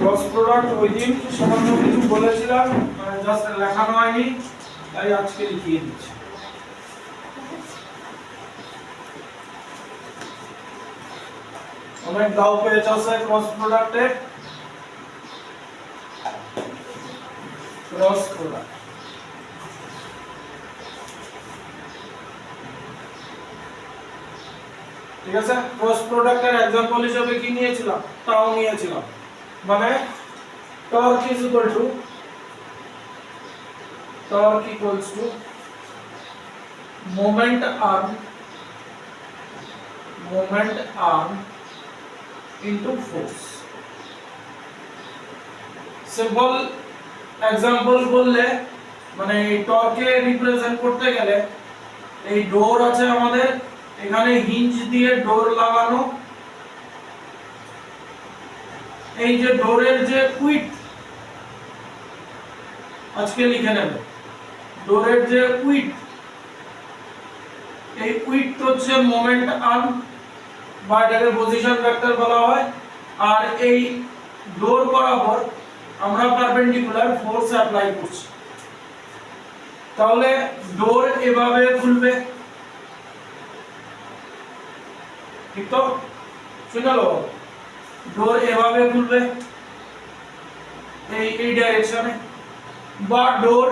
Cross product ওই দিন সামান্য কিছু বলেছিলাম, জাস্ট লেখানো হয়নি, তাই আজকে লিখিয়ে দিচ্ছি। অনেক দাও পেজ আছে ক্রস প্রোডাক্টে। ক্রস প্রোডাক্ট ঠিক আছে। ক্রস প্রোডাক্টের एग्जांपल হিসেবে কি নিয়েছিলাম? টাও নিয়েছিলাম। মানে torque is equals to moment arm into force. Simple example বললে মানে এই টর্ককে রিপ্রেজেন্ট করতে গেলে এই ডোর আছে আমাদের, এখানে হিঞ্জ দিয়ে ডোর লাগানো, এই যে ডোরের যে উইথ আজকে লিখে নেব, ডোরের যে উইথ, এই উইথ হচ্ছে মোমেন্ট আর্ম বা এটাকে পজিশন ভেক্টর বলা হয়। আর এই ডোর বরাবর আমরা পারপেন্ডিকুলার ফোর্স অ্যাপ্লাই করছি, তাহলে ডোর এভাবে খুলবে, ঠিক তো? শুনলো, ডোর এভাবে খুলবে এই ডাইরেকশনে, বা ডোর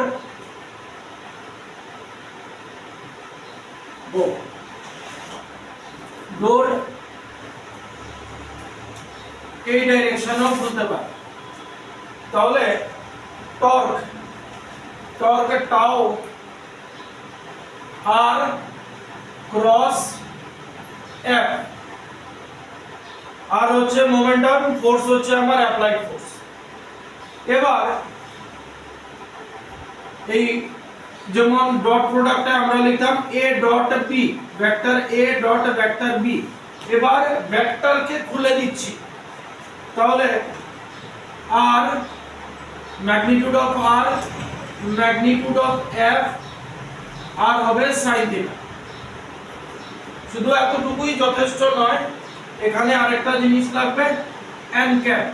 এই ডাইরেকশনেও খুলতে পারে। তাহলে টর্ক টাও আর ক্রস এফ, আর হচ্ছে মোমেন্টাম, ফোর্স হচ্ছে আমার অ্যাপ্লাইড ফোর্স। এবার এই যেমন ডট প্রোডাক্টে আমরা লিখতাম a dot p vector a dot vector b, এবার ভেক্টরকে খুলে দিচ্ছি, তাহলে r magnitude of r magnitude of f আর হবে sin থিটা। শুধু এতটুকুই যথেষ্ট নয়, এখানে আরেকটা জিনিস লাগবে, n ক্যাপ।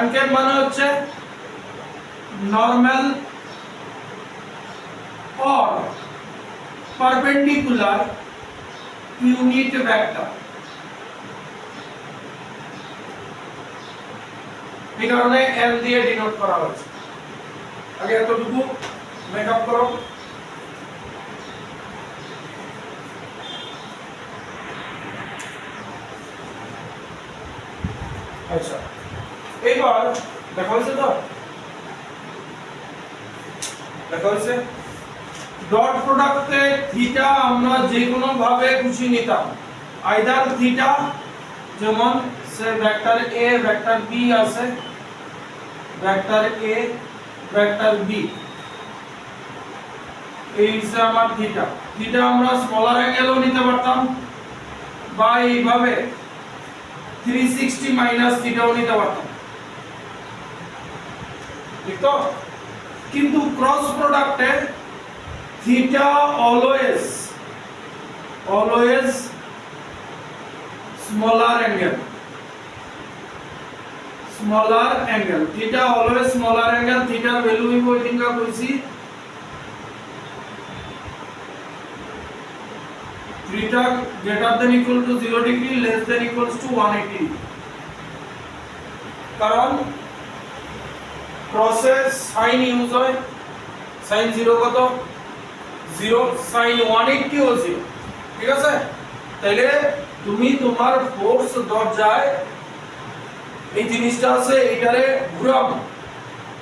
n ক্যাপ মানে হচ্ছে normal or perpendicular unit vector। এই কারণে n দিয়ে ডিনোট করা হয়েছে। আগে এতটুকু মেকআপ করো। আচ্ছা, এবার দেখা হয়েছে তো, দেখা হয়েছে। ডট প্রোডাক্টে থিটা আমরা যে কোনো ভাবে খুশি নিতাম, আইদার থিটা যেমন সে ভেক্টর a ভেক্টর b আছে, ভেক্টর a ভেক্টর b, এই যে আমার থিটা, থিটা আমরা স্মলার অ্যাঙ্গেলও নিতে পারতাম, বা এইভাবে 360 মাইনাস থিটাও নিতে পারতাম, ঠিক তো? কিন্তু ক্রস প্রোডাক্টে theta always smaller angle, theta always smaller angle। theta value ही कोई दिन का कोई सी theta greater than equal to 0 degree less than equals to 180, কারণ প্রসেস সাইন ইউজ হয়, সাইন 0 কত 0, sin 180 ও 0, ঠিক আছে? তাহলে তুমি তোমার ফোর্স দরজায় এই জিনিসটা আছে, এইটারে ঘুরাবো,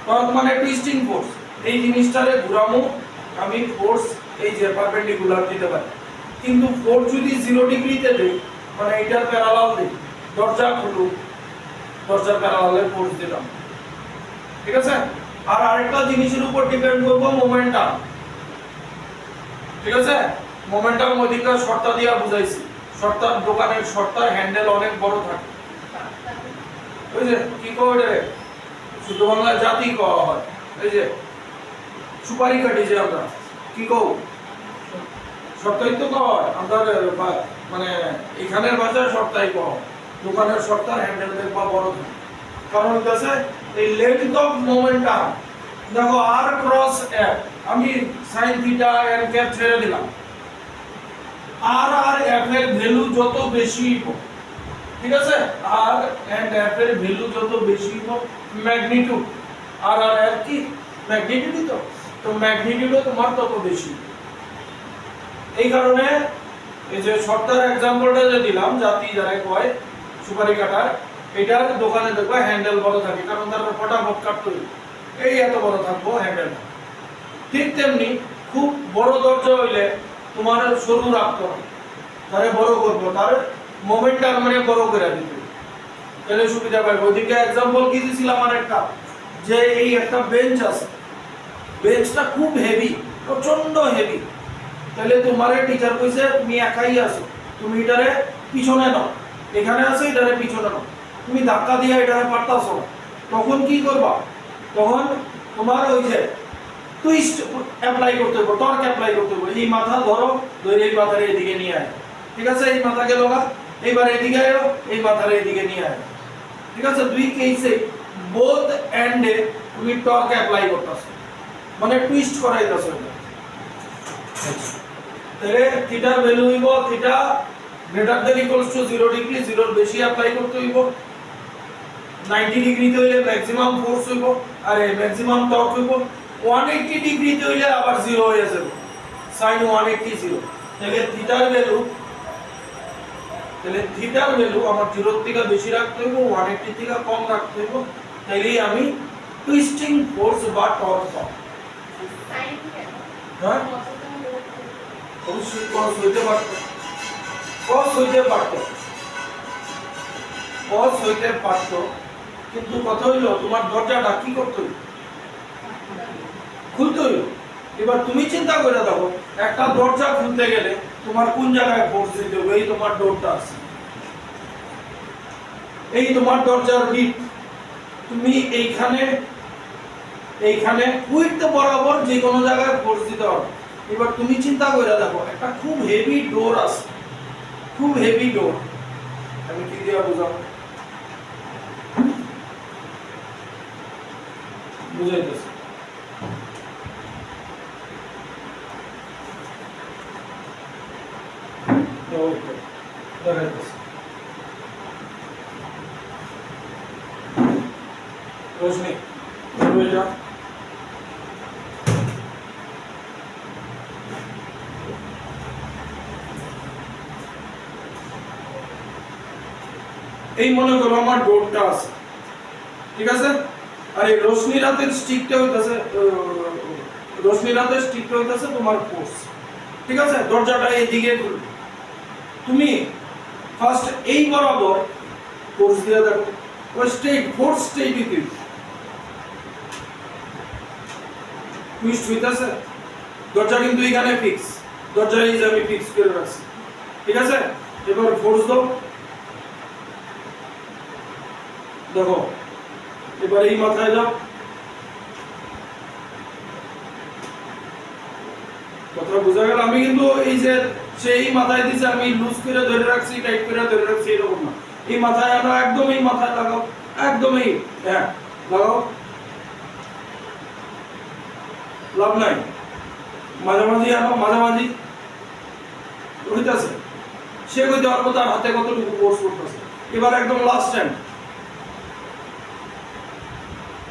টর্ক মানে টুইস্টিং ফোর্স, এই জিনিসটারে ঘুরাবো আমি, ফোর্স এই যে পারপেন্ডিকুলার দিতে পারি। কিন্তু ফোর্স যদি 0 ডিগ্রিতে দেই, মানে এইটার প্যারালাল দেই, দরজা খুলো, দরজার প্যারালালে ফোর্স দিলাম, ঠিক আছে? আর আরেকটা জিনিসের উপর ডিপেন্ড করব, মোমেন্টাম, ঠিক আছে? মোমেন্টাম ওইদিকটা শর্তা দিয়া বুঝাইছি, শর্তার দোকানের শর্তার হ্যান্ডেল অনেক বড় থাকে, ওই যে কি কয় রে, শুদ্ধ বাংলা জাতি কওয়া হয়, এই যে সুপারি কাটি যে আমরা কি কও, সপ্তাহে তো কয় আমাদের মানে এখানের ভাষায় সপ্তাহে কয়, দোকানের সপ্তাহ হ্যান্ডেল দেখবা বড় থাকে। কারণ হচ্ছে এই লেন্থ অফ মোমেন্টাম, দেখো আর ক্রস এফ, আমি সাইন থিটা এন ক্যাপ ছেড়ে দিলাম, আর আর এফ এর ভ্যালু যত বেশি হবে, ঠিক আছে, আর এন্ড এফ এর ভ্যালু যত বেশি হবে, ম্যাগনিটিউড আর আর এফ কি ম্যাগনিটিউডই তো ম্যাগনিটিউডও তোমার তত বেশি। এই কারণে এই যে শর্টার एग्जांपलটা যে দিলাম, জাতি যারা কয় সুপারি কাটার, এটার দোকানে দেখবা হ্যান্ডেল বড় থাকে, কারণ তার ফটাফট কাটতে হবে, এই এত বড় থাকবো হ্যান্ডেলটা। ঠিক তেমনি খুব বড় দরজা হইলে তোমার সরু রাখতে হবে, তারে বড় করবো, তার মোমেন্টাম মানে বড় করে দিতে হবে, তাহলে সুবিধা পাইবো। ওদিকে एग्जांपल কি দিছিলাম আর একটা, যে এই একটা বেঞ্চ আছে, বেঞ্চটা খুব হেভি, প্রচন্ড হেভি, তাহলে তোমার টিচার কইছে তুমি একাই আছো, তুমি এটারে পিছনে নাও, এখানে আছে এটারে পিছনে নাও, তুমি ধাক্কা দিয়ে এটারে পারতাছো না, তখন কি করবা, তখন তোমার ওই যে টুইস্ট অ্যাপ্লাই করতে হবে, টর্ক অ্যাপ্লাই করতে হবে, এই মাথা ধরো, ধরে এই মাথার এদিকে নিয়ে আয়, ঠিক আছে, এই মাথাকে লগা, এইবার এদিকে আয়ো, এই মাথার এদিকে নিয়ে আয়, ঠিক আছে, দুই কেসে বোথ এন্ডে তুমি টর্ক অ্যাপ্লাই করতেছো, মানে টুইস্ট করাইতেছো। তাহলে থিটার ভ্যালু হইব theta greater than equals to 0 degree, 0 এর বেশি অ্যাপ্লাই করতে হইব, 90 ডিগ্রিতে হইলে ম্যাক্সিমাম ফোর্স হইব, আর এই ম্যাক্সিমাম টর্ক হইব, 180 ডিগ্রিতে হইলে আবার 0 হয়ে যাবে, sin 180 0। তাহলে থিটার ভ্যালু আমার 0 এর থেকে বেশি রাখতে হইব, 180 থেকে কম রাখতে হইব, তাইলেই আমি টুইস্টিং ফোর্স বা টর্ক পাবো। হ্যাঁ, অবশ্যই cos হইতে পারত, কিন্তু কথা হইলো তোমার দরজাটা কি করতে হইল, খুলতে হইল। এবার তুমি চিন্তা করে দেখো, একটা দরজা খুলতে গেলে তোমার কোন জায়গায় ফোর্স দিতে হবে, এই তোমার ডোরটা আছে, এই তোমার দরজার হিট, তুমি এইখানে উইথ বরাবর যে কোনো জায়গায় ফোর্স দিতে হবে। এবার তুমি চিন্তা করে দেখো, একটা খুব হেভি ডোর আছে, খুব হেভি ডোর, আমি কি দিয়ে বুঝাবো, বুঝাইতেছি, रोशनी जा এই মনে করো আমার ডোরটা আছে, ঠিক আছে, আর এই রোশনি রাতের স্টিকটা হইতাছে তোমার ফোর্স, ঠিক আছে, দরজাটা এইদিকে খুলবে, তুমি ফার্স্ট এই বরাবর ফোর্স দিয়ে দেখো, ওই ফোর্স স্টেট টুইস্ট হইতাছে, দরজা কিন্তু এখানে ফিক্স, দরজা এই যে আমি ফিক্স করে রাখছি, ঠিক আছে, এবার ফোর্স দাও, দেখো, এবার এই মাথায় যাও, কথা বোঝা গেল। আমি কিন্তু এই যে সেই মাথায় দিছে, আমি লুজ করে ধরে রাখছি, টাইট করে ধরে রাখছি, এরকম না, এই মাথায় আমরা একদম এই মাথায় লাগাও, একদমই, হ্যাঁ লাগাও, লাভ নাই, মাঝামাঝি আনো, মাঝামাঝি হইতাছে, সে কইতে পারবো তার হাতে কতটুকু ফোর্স করতেছে। এবার একদম লাস্ট টাইম,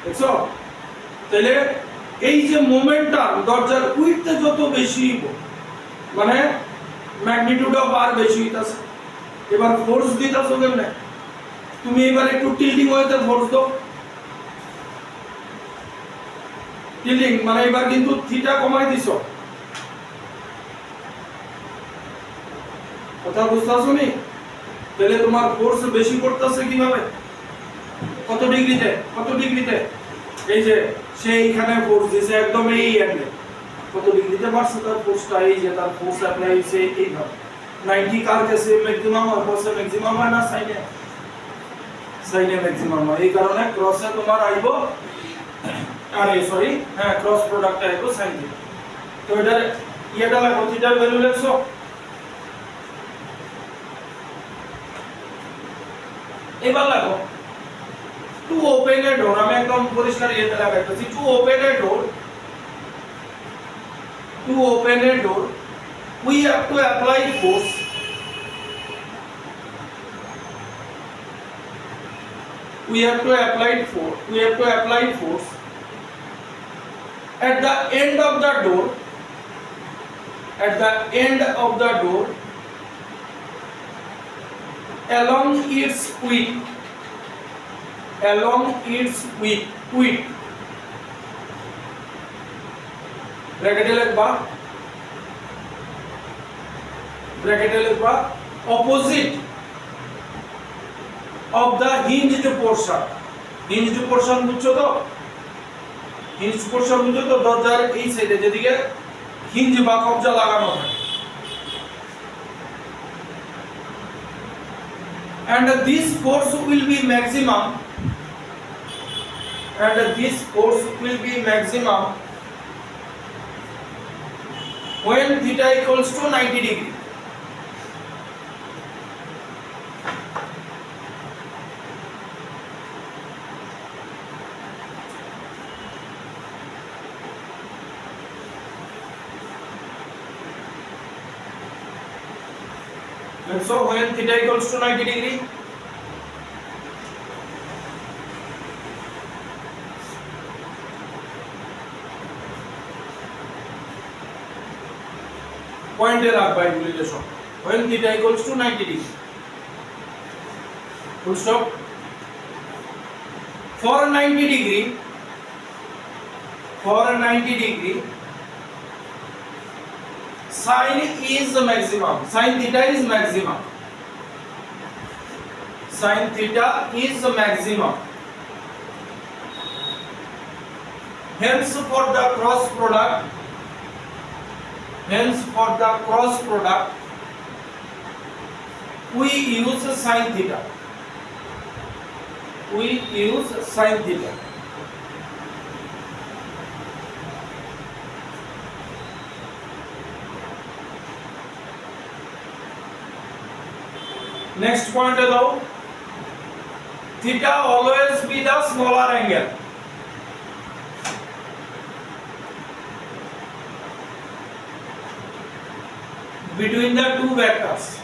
দেখছো, তাহলে এই যে মোমেন্টাম দরজার উইথে যত বেশি মানে ম্যাগনিটিউড অফ আর বেশি হইতাছে, এবার ফোর্স দিতাছো কেমনে, তুমি এবার একটু টিল্টিং হইতে ফোর্স দাও, টিল্টিং মানে এবার কিন্তু থিটা কমাই দিছো, কথা বুঝতাছো নি, তাহলে তোমার ফোর্স বেশি পড়তাছে কিভাবে, কত ডিগ্রিতে, এই যে সেইখানে ফোর্স দিছে একদম এই এন্ডে, কত ডিগ্রিতে বাড়ছে তার ফোর্সটা, এই যে তার ফোর্স অ্যাপ্লাই হইছে এইভাবে, 90 কার কেসে ম্যাক্সিমাম হয়, ফোর্সে ম্যাক্সিমাম হয় না, সাইনে ম্যাক্সিমাম হয়, এই কারণে ক্রসে তোমার আইবো, আরে সরি, হ্যাঁ ক্রস প্রোডাক্ট আইবো সাইন, তো এটা এটা লাগো থিটার ভ্যালু লিখছো এবার লাগো টু ওপেন এ ডোর আমি একদম পরিষ্কার ইয়েতে লাগাইতেছি to open a door we have to apply force we have to apply force at the end of the door along its width ব্র্যাকেটে লিখবা opposite of the hinged portion বুঝছো তো দরজার এই সাইডে যেদিকে হিঞ্জ বা কবজা লাগানো থাকে and this force will be maximum when theta equals to 90 degree and so when theta equals to 90 degree point এ রাখবা এগুলো সব when theta equals to 90 degree full stop for 90 degree sin is maximum sin theta is maximum hence for the cross product we use sin theta next point hello theta always be the smaller angle between the two vectors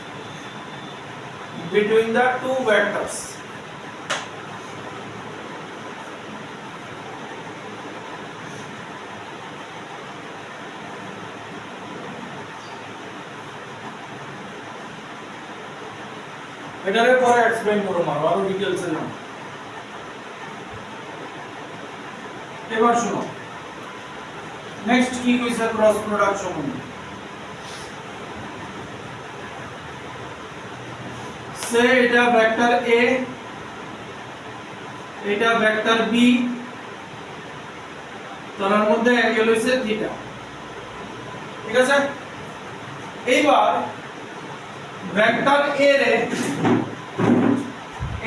এটারে পরে explain করব আরো details এ নাও এবার শুনো next কি কইছে cross product সম্বন্ধে সে এটা ভেক্টর a এটা ভেক্টর b তার মধ্যে অ্যাঙ্গেল হইছে থিটা ঠিক আছে এইবার ভেক্টর a রে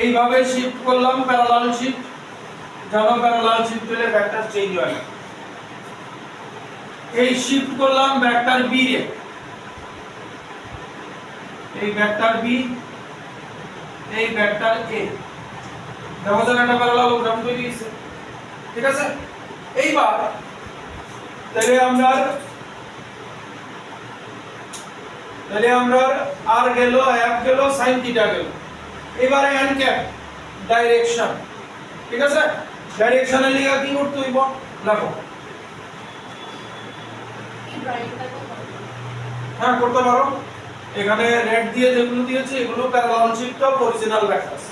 এইভাবে শিফট করলাম প্যারালাল শিফট জানো প্যারালাল শিফট হলে ভেক্টর চেঞ্জ হয় না এই শিফট করলাম ভেক্টর b রে এই ভেক্টর b এই ভেক্টর a দেখো যেন একটা প্যারালালোগ্রাম তৈরি হইছে ঠিক আছে এইবার তাহলে আমরা আর গেল f গেল sin থিটা গেল এবারে n ক্যাপ ডাইরেকশন ঠিক আছে ডাইরেকশনের লিগা কি করতে হইব দেখো হ্যাঁ করতে পারো এখানে রেড দিয়ে যেগুলো দিয়েছে এগুলো parallel shift of original vectors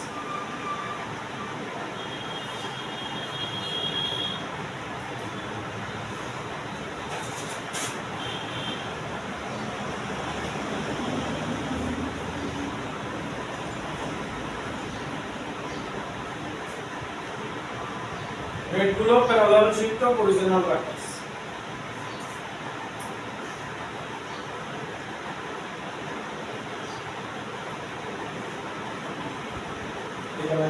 রেডগুলো parallel shift of original vectors এখানে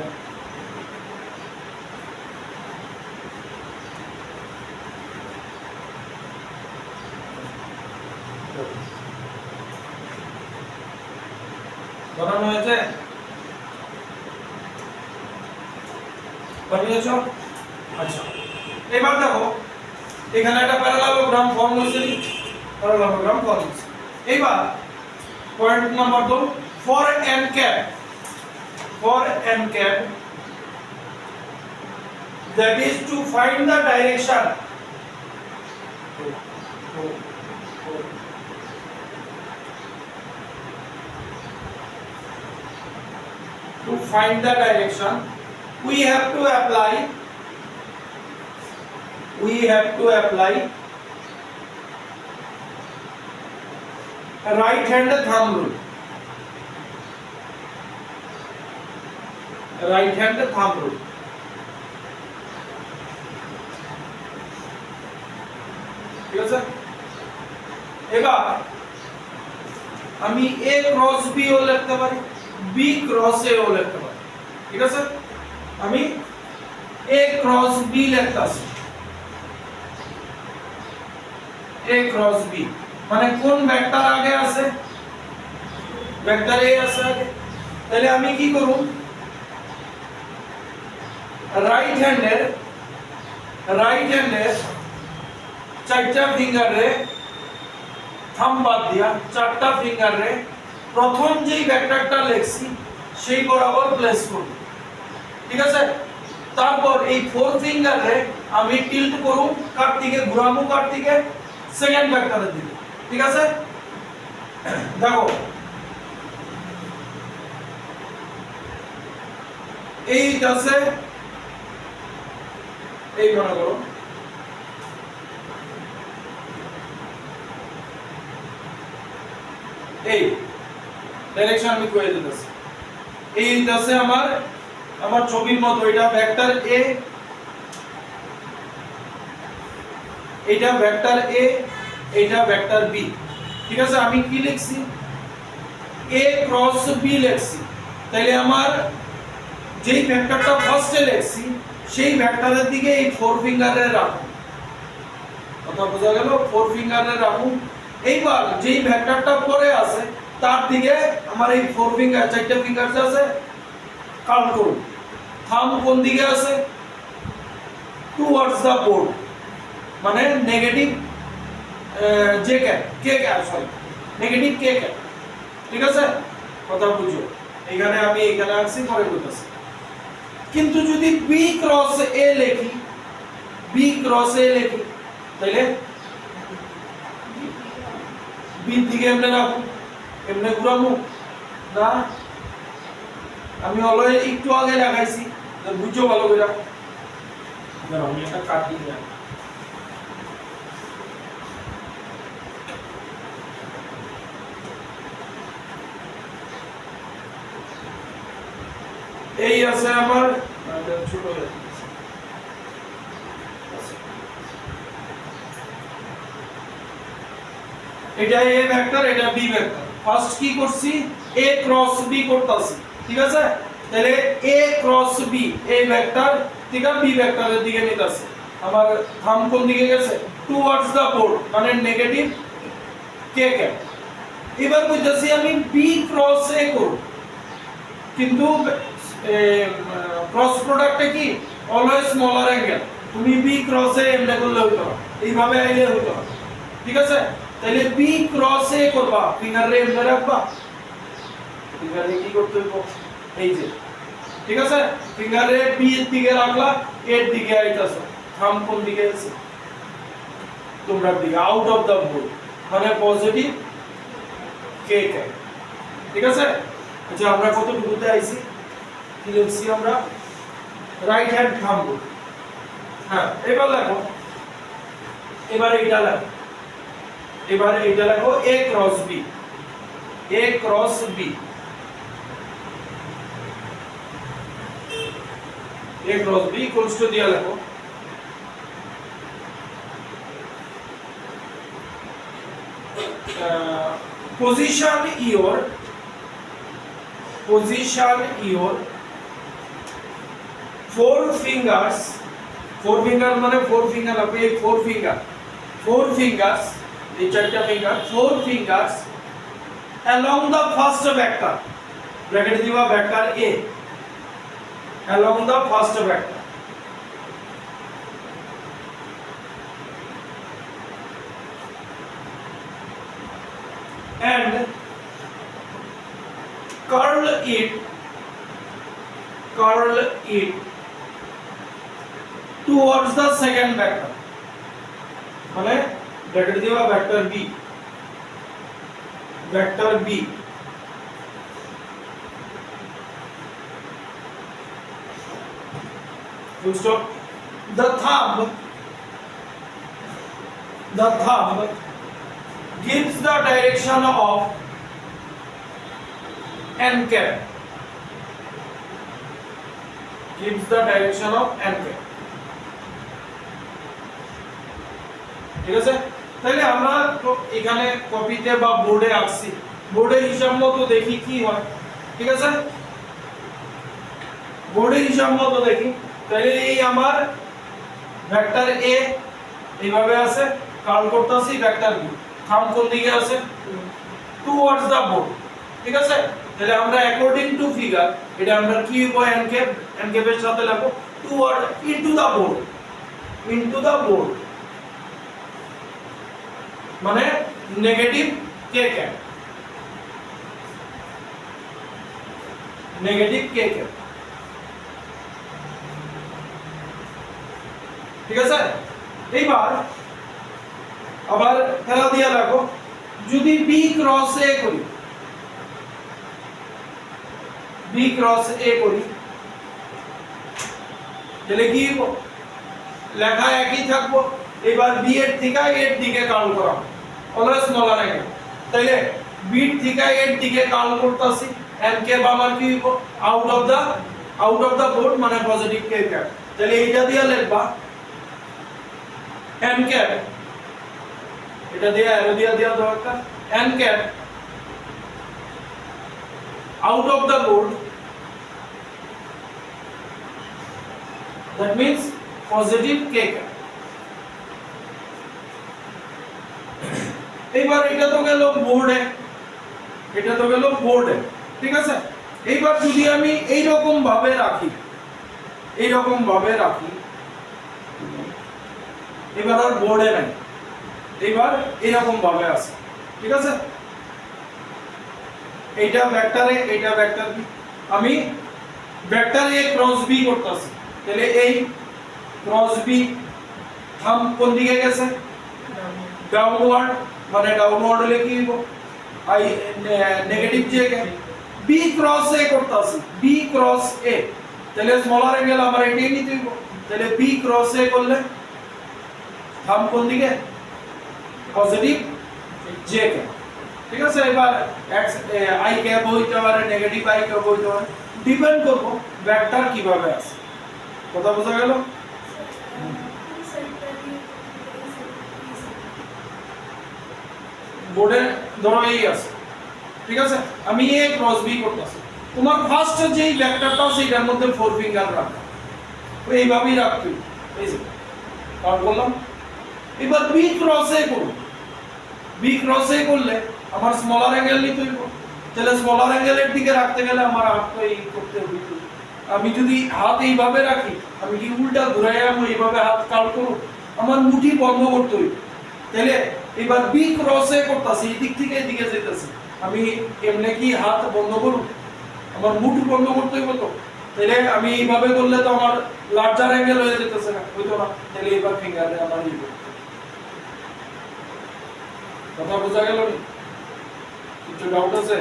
বানানো হয়েছে? বানিয়েছো? আচ্ছা, এবার দেখো এখানে একটা প্যারালালোগ্রাম ফর্ম হয়েছে, প্যারালালোগ্রাম ফর্ম হয়েছে। এবার point number 2, for n cap, that is to find the direction, we have to apply right hand thumb rule, ঠিক আছে? এবার আমি a ক্রস b ও লিখতে পারি, b ক্রস a ও লিখতে পারি, ঠিক আছে? আমি a cross b লিখতাছি, a cross b মানে কোন ভেক্টর আগে আছে? ভেক্টর a আছে আগে। তাহলে আমি কি করব? রাইট হ্যান্ডের চারটা ফিঙ্গার রে থাম্ব বাদ দিয়া চারটা ফিঙ্গার রে প্রথম যেই ভেক্টরটা লিখছি সেই বরাবর প্লেস করব, ঠিক আছে? তারপর এই ফোর ফিঙ্গার রে আমি টিল্ট করব, কার দিকে ঘোরাবো? কার দিকে? সেকেন্ড ভেক্টরের দিকে, ঠিক আছে? দেখো এইটা আছে, এই মনে করো এই ডাইরেকশন আমি কই দিতেছি, এইটা আছে আমার ছবির মতো, এটা ভেক্টর a, এটা ভেক্টর a, এটা ভেক্টর b, ঠিক আছে? আমি কি লিখছি? a ক্রস b লিখছি। তাহলে আমার যেই ভেক্টরটা ফার্স্টে লিখছি সেই ভেক্টরের দিকে এই ফোর ফিঙ্গারে রাখুন, কথা বোঝা গেল? ফোর ফিঙ্গারে রাখুন। এইবার যেই ভেক্টরটা পরে আছে তার দিকে আমার এই ফোর ফিঙ্গার, চারটা ফিঙ্গার আছে, কাউন্ট করুন। থাম্ব কোন দিকে আছে? টুয়ার্ডস দা বোর্ড, মানে নেগেটিভ জে ক্যাপ, কে ক্যাপ, সরি নেগেটিভ কে ক্যাপ, ঠিক আছে? কথা বুঝো, এখানে আমি এখানে আসছি, পরে বলতেছি। কিন্তু যদি b ক্রস a লিখি, তাহলে b দিকে এমনে রাখো, এমনে ঘুরাবো না? আমি অলরেডি একটু আগে লাগাইছি, বুঝো ভালো করে। আমি একটা কাটি দিই, এই আছে আমার ছোট হয়ে গেছে, এটা a ভেক্টর, এটা b ভেক্টর। ফার্স্ট কি করছি? a ক্রস b করতেছি, ঠিক আছে? তাহলে a cross b, a vector থেকে b ভেক্টরের দিকে নিতেছে। আমার থাম্ব কোন দিকে গেছে? টুয়ার্ডস দা বোর্ড, মানে নেগেটিভ কে ক্যাপ। এবার বুঝতেছি আমি b ক্রস a করব, কিন্তু ক্রস প্রোডাক্টে কি অলওয়েজ স্মলার অ্যাঙ্গেল। তুমি b ক্রস a এমনি করলে হতো না, এইভাবে আইলে হতো না, ঠিক আছে? তাহলে b ক্রস a করবা, ফিঙ্গার রে এমনি রাখবা, ফিঙ্গার রে কি করতে হবে? এই যে, ঠিক আছে? ফিঙ্গার রে b এর দিকে রাখলা, এর দিকে আইতাছো, থাম্ব কোন দিকে আছে? তোমরা দিকে, আউট অফ দা বোর্ড, মানে পজিটিভ কে ক্যাপ, ঠিক আছে? আচ্ছা, আমরা কতটুকুতে আইছি? কি লিখছি আমরা? Right hand thumb rule. হ্যাঁ, এবার লেখো, এবার এইটা লেখো, a cross b, a cross b, a cross b equals to দিয়া লেখো position your four fingers মানে four finger আপনি four fingers এই চারটা finger, four fingers along the first vector, bracket দিবা vector a along the first vector and curl it towards the second vector মানে bracket দিবা vector b full stop. The thumb gives the direction of n cap. Gives the direction of n cap. ঠিক আছে, তাহলে আমরা তো এখানে কপিতে বা বোর্ডে আঁকছি, বোর্ডের হিসাব মতো দেখি কি হয়। ঠিক আছে, বোর্ডের হিসাব মতো দেখি। তাহলে এই আমার ভেক্টর a এইভাবে আছে, কার্ল করতেছি ভেক্টর b, থাম্ব কোন দিকে আছে টুয়ার্ডস দা বোর্ড। ঠিক আছে, তাহলে আমরা অ্যাকর্ডিং টু ফিগার এটা আমরা কি এন ক্যাপ এর সাথে লিখব টুয়ার্ড ইনটু দা বোর্ড মানে নেগেটিভ k ক্যাপ, ঠিক আছে। এইবার আবার খেলা দিয়া রাখো, যদি b ক্রস a করি, তাহলে কি লেখা একই থাকবো। এবার b এর থেকে এর দিকে কার্ল করা অলওয়েজ স্মলার অ্যাঙ্গেল, তাইলে b এর থেকে এর দিকে কার্ল করতেছি, এন্ড কে আমার কি আউট অফ দা বোর্ড মানে পজিটিভ k ক্যাপ। তাহলে এইটা দিয়া লিখবা n cap, এটা দিয়ে অ্যারো দিয়া দরকার, n cap out of the board, that means positive k cap। এইবার এটা তো গেল বোর্ডে, ঠিক আছে। এইবার যদি আমি এই রকম ভাবে রাখি, এবার আর বোর্ডে নাই, এবার এরকম ভাবে আছে। ঠিক আছে, এইটা ভেক্টর a, এইটা ভেক্টর b, আমি ভেক্টর a ক্রস b করতেছি, তাহলে এই ক্রস b থাম্ব কোন দিকে গেছে ডাউনওয়ার্ড, মানে ডাউনওয়ার্ড হলে কি হইব I negative j cap. b cross a করতেছি, b ক্রস a, তাহলে স্মলার অ্যাঙ্গেল আমার এটাই নিতে হইব, তাহলে b ক্রস a করলে থাম্ব কোন দিকে পজিটিভ j ক্যাপ। ঠিক আছে, এবার x i ক্যাপ হইতে পারে, নেগেটিভ i ক্যাপ হইতে পারে, ডিপেন্ড করব ভেক্টর কিভাবে আছে। কথা বোঝা গেল? বোর্ডে ধরো এই আছে, ঠিক আছে, আমি a ক্রস b করতেছি, তোমার ফার্স্ট যেই ভেক্টরটা আছে এটার মধ্যে 4 ফিঙ্গার রাখো, এইভাবেই রাখতে হবে, এই যে কাট করলাম। এবার b ক্রস a করব, b ক্রস a করলে আমার স্মলার অ্যাঙ্গেল নিতে হইব, তাহলে স্মলার অ্যাঙ্গেলের দিকে রাখতে গেলে আমার হাতটা এই করতে হবে। আমি যদি হাত এইভাবে রাখি, আমি কি উল্টা ঘুরাইয়া আমি এইভাবে হাত কাট করব, আমার মুঠি বন্ধ করতে হইব। তাহলে এবার b ক্রস a করতেছি, এই দিক থেকে এদিকে যেতেছি, আমি এমনি কি হাত বন্ধ করব, আমার মুঠি বন্ধ করতে হইব। তো তাহলে আমি এইভাবে করলে তো আমার লার্জার অ্যাঙ্গেল হয়ে যেতেছে না, হইতো না। তাহলে এবার ফিঙ্গারে আমার এই কথা বোঝা গেল? কিছু ডাউট আছে?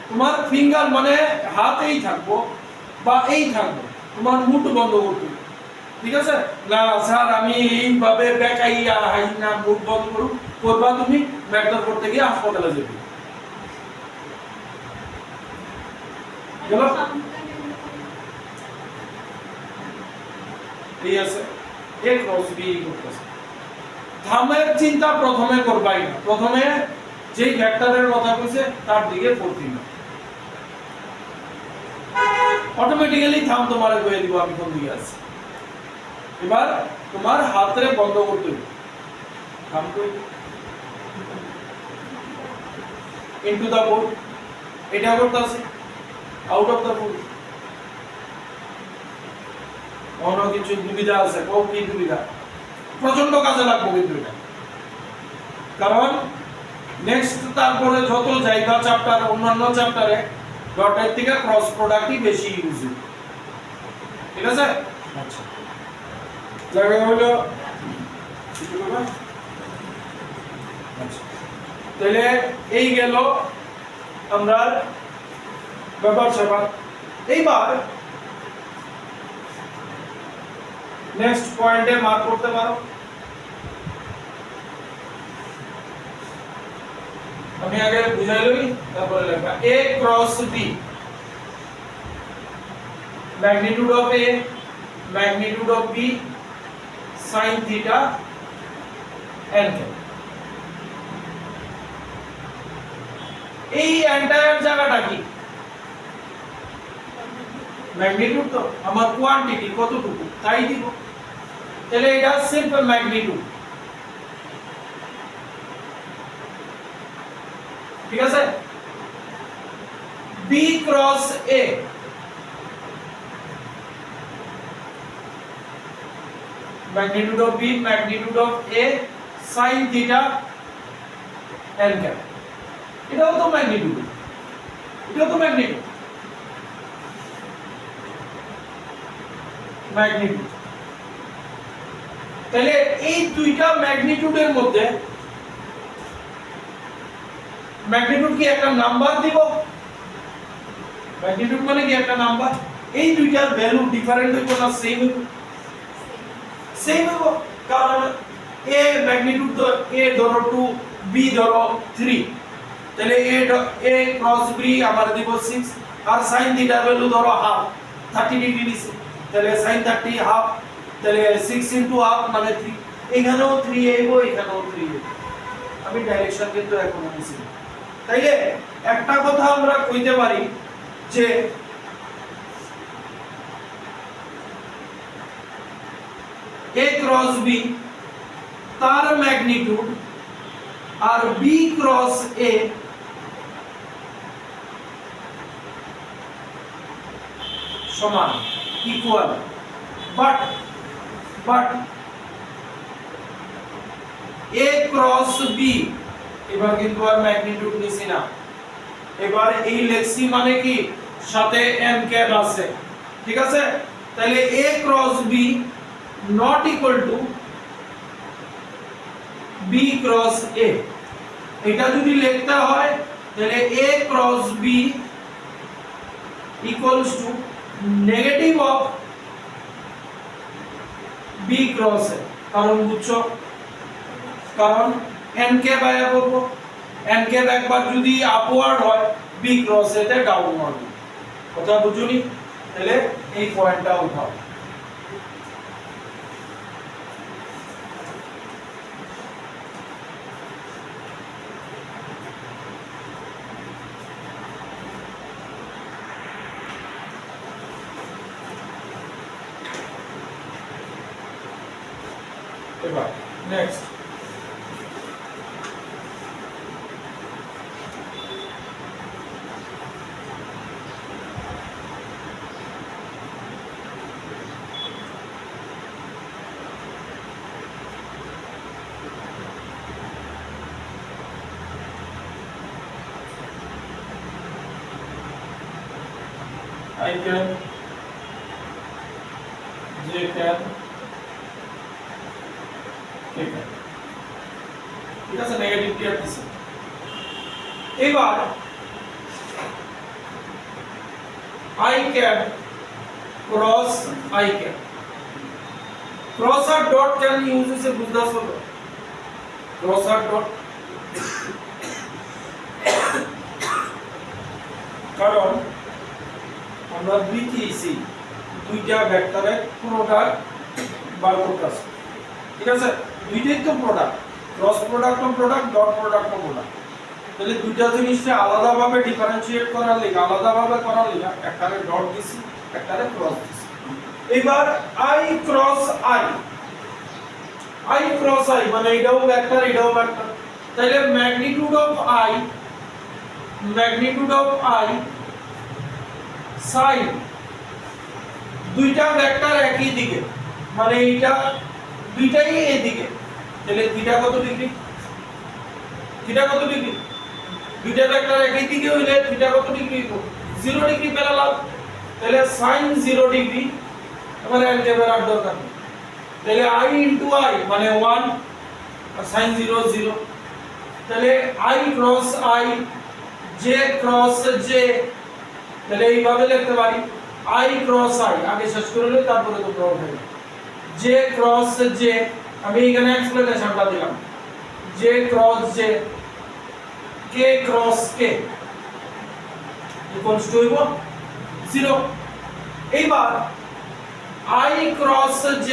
তোমার ফিঙ্গার মানে হাত এই থাকবো বা এই থাকবো, তোমার মুঠ বন্ধ করতে হবে। ঠিক আছে, না স্যার আমি এইভাবে বেকাইয়া হাই না মুঠ বন্ধ করব, করবা তুমি ভেক্টর করতে গিয়ে হাসপাতালে যাবে। গেল? এই আছে a ক্রস b করতেছে। থামের চিন্তা প্রথমে করবাই না, প্রথমে যেই ভেক্টরের কথা কইছে তার দিকে পড়তি না, অটোমেটিক্যালি থাম তোমারে কইয়া দিব আমি কোন দিকে আছি। এবার তোমার হাতরে বন্ধ করতে হবে, থাম কই ইনটু দা বোর্ড, এটা করতে আছে আউট অফ দ্য ফুল। অন্য কিছু দুবিধা আছে, কোন কি দুবিধা? প্রচন্ড কাজে লাগবে কিন্তু এটা, কারণ নেক্সট তারপরে যত জায়গা চ্যাপ্টার অন্যান্য চ্যাপ্টারে ডটের থেকে ক্রস প্রোডাক্টই বেশি ইউজ হয়। ঠিক আছে? আচ্ছা, জায়গা হলো আচ্ছা, তাহলে এই গেল আমরা ব্যাপার স্যাপার। এইবার নেক্সট পয়েন্টে মার্ক করতে পারো। আমি আগে বুঝাই লই, তারপরে লেখা a cross b, magnitude of a, magnitude of b, sin theta n। এই এন্টায়ার জায়গাটা কি? ম্যাগনিটিউড তো আমার কোয়ান্টিটি কতটুকু তাই দিব, তাহলে এটা সিম্পল ম্যাগনিটিউড। ঠিক আছে? b cross a, magnitude of b, magnitude of a, sin theta n cap। এটাও তো ম্যাগনিটিউড, এটাও তো ম্যাগনিটিউড, ম্যাগনিটিউড। তাহলে এই দুইটা ম্যাগনিটিউডের মধ্যে ম্যাগনিটিউড কি একটা নাম্বার দিব? ম্যাগনিটিউড মানে কি একটা নাম্বার। এই দুইটার ভ্যালু ডিফারেন্ট হইব না সেম হইব? সেম হইব, কারণ a ম্যাগনিটিউড তো a ধরো 2, b ধরো 3, তাহলে a ক্রস b আমরা দিব 6, আর sin থিটার ভ্যালু ধরো হাফ, 30 ডিগ্রি দিছে, তাহলে sin 30 হাফ, তাহলে 6 ইনটু হাফ মানে 3। এখানেও 3 আইবো, এখানেও 3 আইবো। আমি ডাইরেকশন কিন্তু এখন আনছি। তাইলে একটা কথা আমরা কইতে পারি যে a ক্রস b তার ম্যাগনিটিউড আর b ক্রস a সমান, equal. But a cross b এবার কিন্তু আর ম্যাগনিটিউড নিছি না, এবার এই লেখছি মানে কি সাথে n ক্যাপ আছে। ঠিক আছে? তাহলে a cross b not equal to b cross a। এটা যদি লিখতে হয় তাহলে a cross b equals to negative of b cross a। কারণ বুঝছো, কারণ n ক্যাপ আয়া করব, n ক্যাপ একবার যদি আপওয়ার্ড হয় b ক্রস a তে ডাউনওয়ার্ড হবে। কথা বুঝুনি? তাহলে এই পয়েন্টটা উঠাও। এবার next I can, J can, K can। ঠিক আছে? নেগেটিভ কি আছে? এবার I can cross I can, cross আর ডট can use से বুঝদাস হলো, cross আর ডট। কারণ আমরা বিটিসি দুইটা ভেক্টরের প্রোডাক্ট বার করতেছি। ঠিক আছে? দুইটাই তো প্রোডাক্ট, ক্রস প্রোডাক্ট ও প্রোডাক্ট, ডট প্রোডাক্ট ও প্রোডাক্ট। তাহলে দুইটা জিনিসকে আলাদাভাবে ডিফারেনশিয়েট করার লিগা, আলাদাভাবে করার লিগা একটারে ডট দিছি, একটারে ক্রস দিছি। এবার i cross i cross i মানে এটাও ভেক্টর, এটাও ভেক্টর। তাহলে ম্যাগনিটিউড অফ i সাইন দুইটা ভেক্টর একই দিকে মানে এইটা দুইটাই এই দিকে তাহলে থিটা কত ডিগ্রি দুইটা ভেক্টর একই দিকে হইলে থিটা কত ডিগ্রি হবে 0 ডিগ্রি প্যারালাল তাহলে sin 0 ডিগ্রি আমার অ্যালজেব্রার দরকার নেই তাহলে i into i মানে 1 আর sin 0 0 তাহলে i cross i j cross j তাহলে এইভাবে লিখতে পারি i cross i আগে শেষ করলে তারপরে তো প্রয়োগ হবে j cross j আমি এখানে এক্সপ্লেনেশনটা দিলাম j cross j k cross k equals to 0 এইবার i cross j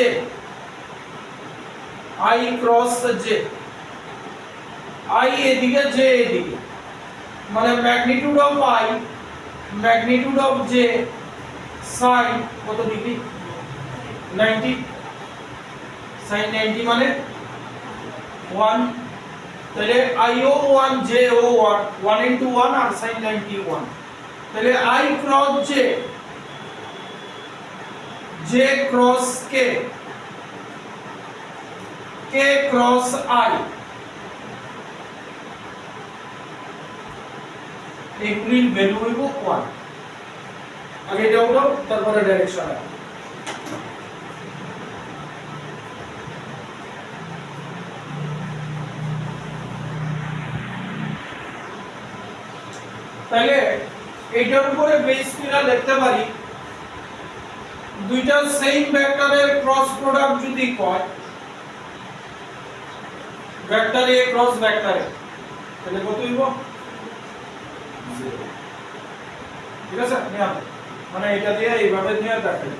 i এদিকে j এদিকে মানে ম্যাগনিটিউড অফ j sin কত ডিগ্রি 90 sin 90 মানে 1 তাহলে io1 jo1 1 into 1 আর sin 90 1 তাহলে i cross j cross k cross i এগুলির ভ্যালু হইব 1 আগে এটা উঠাও তারপরে ডাইরেকশন আছে তাহলে এইটার উপরে বেস করে লিখতে পারি দুইটা সেম ভেক্টরের ক্রস প্রোডাক্ট যদি হয় vector a cross vector a তাহলে কত হইব 0 ঠিক আছে নিয়া মানে এটা দিয়ে এইভাবে নিয়ে দেখাই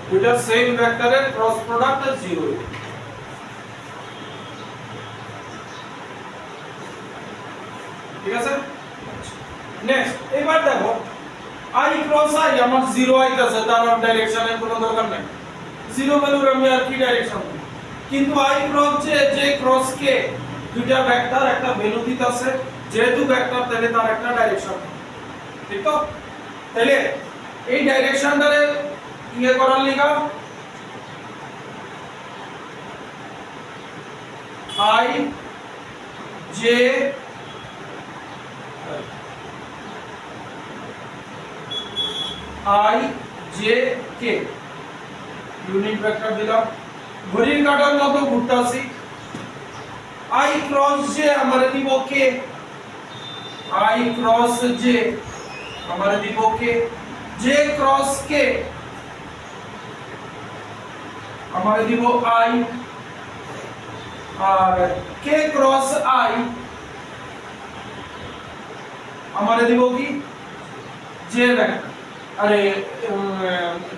দুইটা সেম ভেক্টরের ক্রস প্রোডাক্ট 0 ঠিক আছে নেক্সট এবার দেখো i ক্রস i আমার 0 আইতাছে তার ডাইরেকশনের কোনো দরকার নাই 0 ভ্যালুর আমি আর কি ডাইরেকশন কিন্তু i cross j cross k দুইটা ভেক্টর একটা ভ্যালু দিতাছে যেহেতু ভেক্টর তাহলে তার একটা ডাইরেকশন ঠিক তো তাহলে এই ডাইরেকশনটারে ইয়ে করার লিগা i j k unit vector দিলাম ঘড়ির কাঁটার মতো ঘুরতাছি i ক্রস j আমারে দিব k i ক্রস j আমারে দিব k j ক্রস k আমারে দিব i আর k ক্রস i আমারে দিব কি j ভেক্টর আরে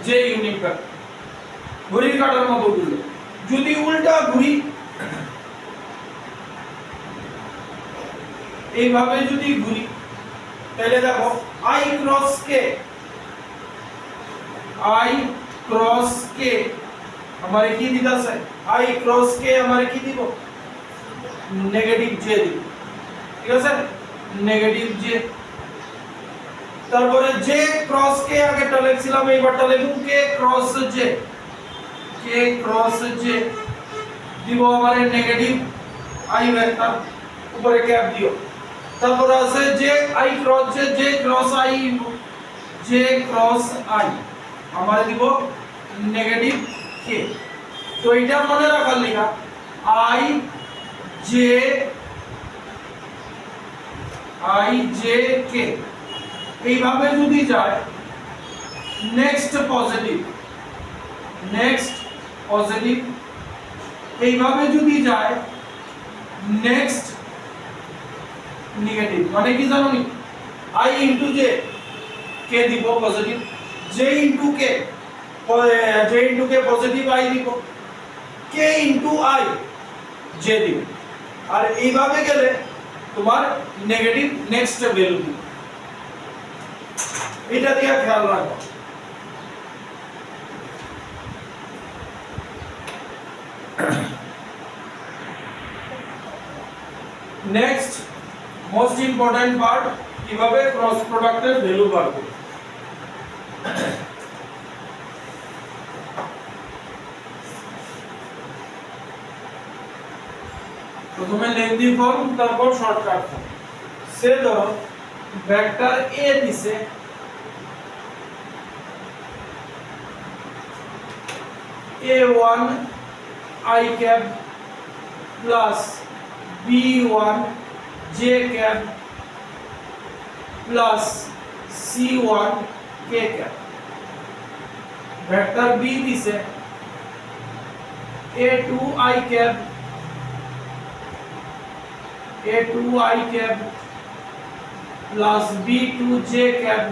j ইউনিট ভেক্টর ঘড়ির কাঁটার মতো ঘুরলো যদি উল্টা ঘুরি এইভাবে যদি ঘুরি তাহলে দেখো i ক্রস k আমারে কি দিতাছে i ক্রস k আমারে কি দিব নেগেটিভ j দিব ঠিক আছে নেগেটিভ j তারপরে j ক্রস k আগেটা লিখছিলাম এইবারটা লিখুন k ক্রস j দিব আমারে নেগেটিভ i ভেক্টর উপরে ক্যাপ দিও তারপর আছে j i cross j cross i আমারে দিব নেগেটিভ k তো এটা মনে রাখার লিগা i j k এইভাবে যদি যায় নেক্সট পজিটিভ এইভাবে যদি যায় নেক্সট নেগেটিভ মানে কি জানো নি i into j k দিব positive j into k positive i দিব k into i j দিব আর এইভাবে গেলে তোমার নেগেটিভ নেক্সট ভ্যালু দিব এটা দিয়ে খেয়াল রাখো নেক্সট মোস্ট ইম্পর্টেন্ট পার্ট, কিভাবে ক্রস প্রোডাক্টের ভ্যালু বার করব। প্রথমে লেন্থি ফর্ম, তারপর শর্টকাট ফর্ম। সে ধরো ভেক্টর এ দিছে, a1 i cap plus b1 j cap plus c1 k cap। Vector b দিছে a2 i cap plus b2 j cap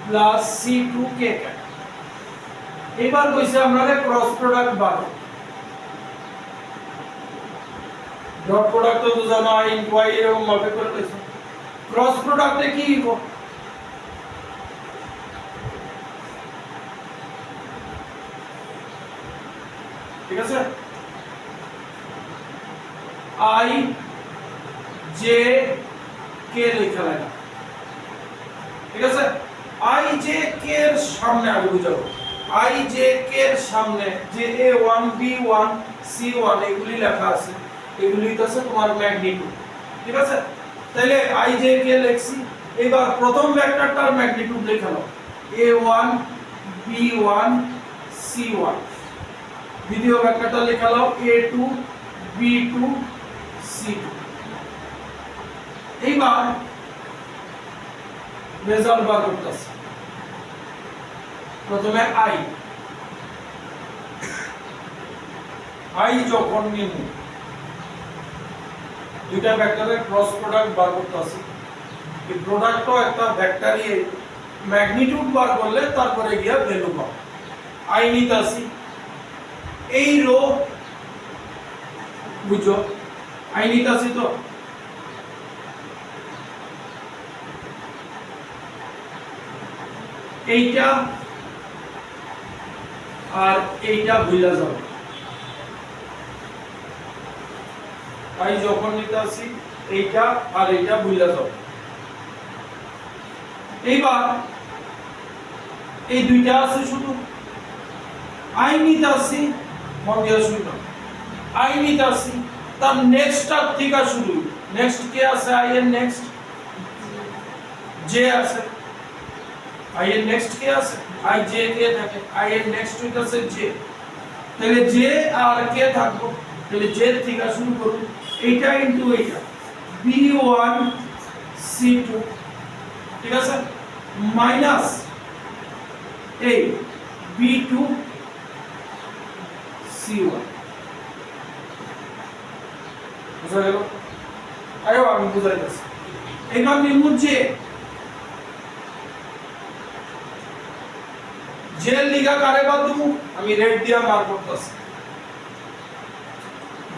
plus c2 k cap। এবার কইছে আমাদের ক্রস প্রোডাক্ট বার। Dot product তো জানো I Y এরকম ভাবে করে কইছে। ক্রস প্রোডাক্টে কি লিখো? ঠিক আছে, আই জে কে লেখা লাগে। ঠিক আছে, আই জে কে এর সামনে আগে বুঝাবো। আই জে কে এর সামনে যে a1 b1 c1 এগুলি লেখা আছে, এগুলি হচ্ছে তোমার ম্যাগনিটিউড। ঠিক আছে, তাহলে আই জে কে লিখছি। এবার প্রথম ভেক্টরটার ম্যাগনিটিউড লিখে নাও, a1 b1 c1। দ্বিতীয় ভেক্টরটা লিখে নাও a2 b2 c2। এইবার রেজাল্ট বার করতেছি। প্রথমে আই যখন নিব, দুইটা ভেক্টরের ক্রস প্রোডাক্ট বার করতেছি। এই প্রোডাক্টও একটা ভেক্টরই ম্যাগনিটিউড বার করলে তারপরে গিয়া ভ্যালু পাবো। আই নিতাছি, এই রো বুঝো, আই নিতাছি তো এইটা আর এইটা ভুলা যাবে। আই যখন নিতাছি এইটা আর এইটা ভুলা যাবে। এইবার এই দুইটা আছে শুধু, আই নিতাছি, মন দিয়া শুনো, আই নিতাছি, তার নেক্সটটা থেকে শুরু। নেক্সট কে আছে? আই এর নেক্সট জে আছে। আই এর নেক্সট কে আছে? আই জে কে থাকে, আই এর নেক্সট হইতাছে জে। তাহলে জে আর কে থাকবো, তাহলে জে থেকে শুরু করুন। এইটা ইনটু এইটা b1 c2। ঠিক আছে, মাইনাস এই b2 c1। বুঝা গেল? আয়ো আমি বুঝাইতেছি। এবার নিমু জে, জেল লিগা কারে বাদ দেবো? আমি রেড দিয়া মার করতেছি।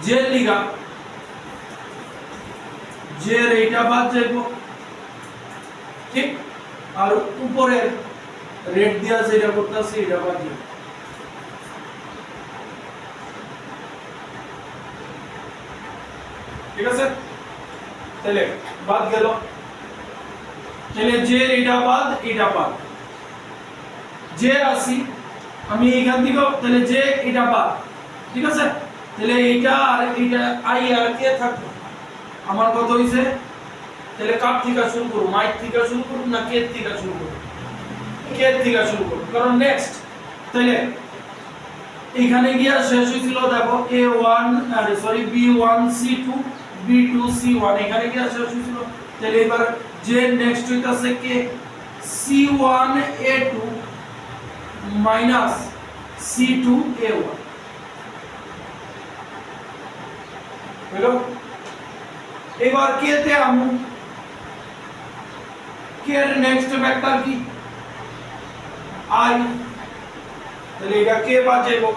জেল লিগা জের এইটা বাদ যাইব, ঠিক, আর উপরে রেড দিয়া যেটা করতেছি এটা বাদ যাইব। ঠিক আছে, তাহলে বাদ গেল। তাহলে জের এইটা বাদ, এটা বাদ। জে আসি আমি এইখান থেকে, তাহলে জে এটা বাদ। ঠিক আছে, তাহলে এইটা আর এইটা আই আর কে থাকবে। আমার কত হইছে? তাহলে কার থেকে শুরু করব? মাই থেকে শুরু করব না কে থেকে শুরু করব? কে থেকে শুরু করব, কারণ নেক্সট। তাহলে এইখানে গিয়া শেষ হইছিল দেখো a1 আরে sorry b1 c2 b2 c1, এখানে গিয়া শেষ হইছিল। তাহলে এবার যে নেক্সট হইতাছে কে c1 a2 minus c2 a1। হলো? এবার কে তে আমু, কে এর নেক্সট ভেক্টর কি? i। তাহলে এটা কে বাদ যাইবো?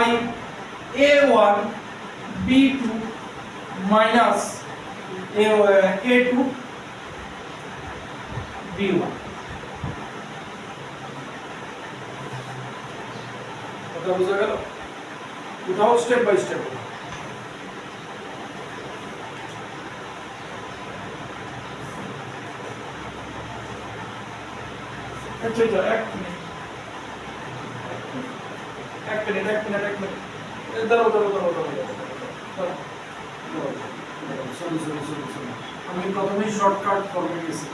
i a1 b2 minus a2 b1। কথা বুঝা গেল? উঠাও স্টেপ বাই স্টেপ। আচ্ছা আচ্ছা এক মিনিট দাঁড়াও সরি আমি প্রথমেই শর্টকাট ফর্মে গেছি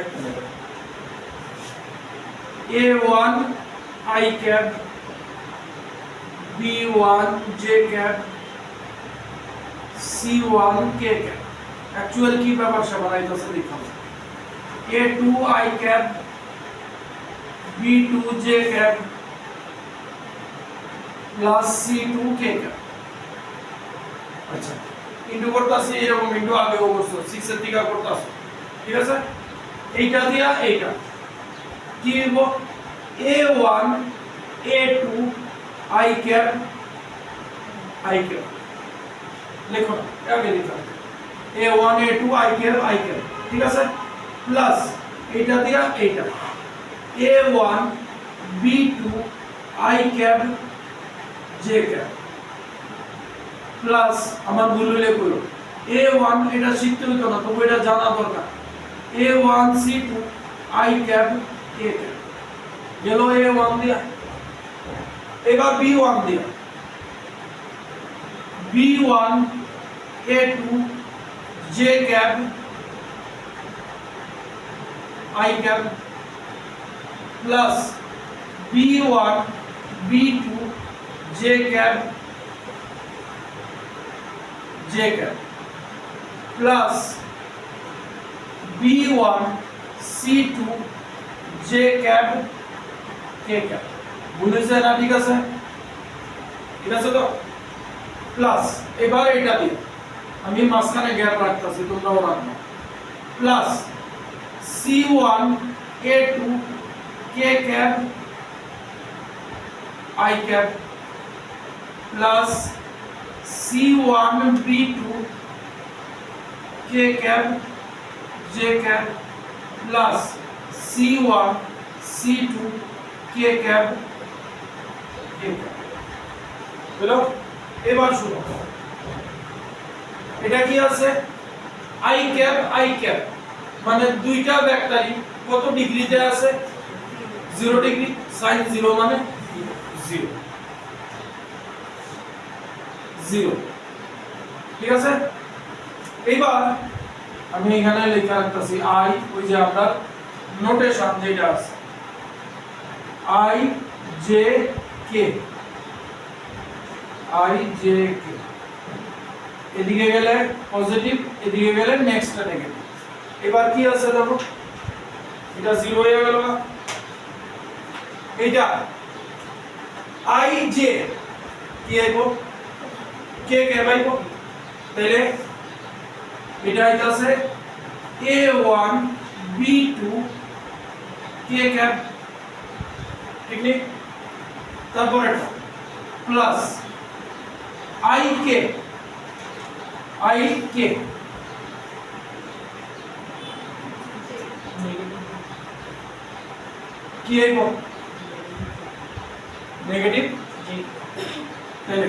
এক minute A1 I cap B1 J cap C1 K cap actual की ব্যাপার সবার আইতাছে দেখাবো A2 I cap B2 J cap plus C2 K cap আচ্ছা ইনটু করতেছি এরকম ইনটু আগে করছো 6 এর দিকে করতেছো ঠিক আছে এইটা দিয়া এইটা কি হইব A1 A2 I cap লেখো না আগে লিখো A1 A2 I cap ঠিক আছে প্লাস এইটা দিয়া এইটা A1 B2 I cap J cap plus আমার ভুল হইলে কইলো A1 এটা শিখতে হইতো না তবে এটা জানা দরকার A1 C2 I cap K cap গেল A1 দিয়া এবার B1 দিয়া B1 A2 J cap I cap plus B1 B2 J cap plus B1 C2 J cap K cap বুঝেছে না ঠিক আছে তো প্লাস এবার এটা দিই আমি মাঝখানে গ্যাপ রাখতাছি তোমরাও রাখবে plus C1 A2 K cap I cap plus C1 B2 K cap J cap plus C1 C2 K cap হলো এবার শুনো এটা কি আছে I cap মানে দুইটা ভেক্টরই কত ডিগ্রিতে আছে 0 ডিগ্রি sin 0 মানে 0 ঠিক আছে এইবার আমি এখানে লেখা রাখতেছি I ওই যে আমরা নোটেশন যেটা আছে I J K এদিকে গেলে পজিটিভ এদিকে গেলে নেক্সটটা নেগেটিভ এবার কি আছে দেখো এটা 0 হয়ে গেল না এইটা I J কি আইবো K আইবো তাহলে এটা আছে A1 B2 K cap ঠিক নেই তারপর এটা প্লাস I K কি আইব নেগেটিভ তাহলে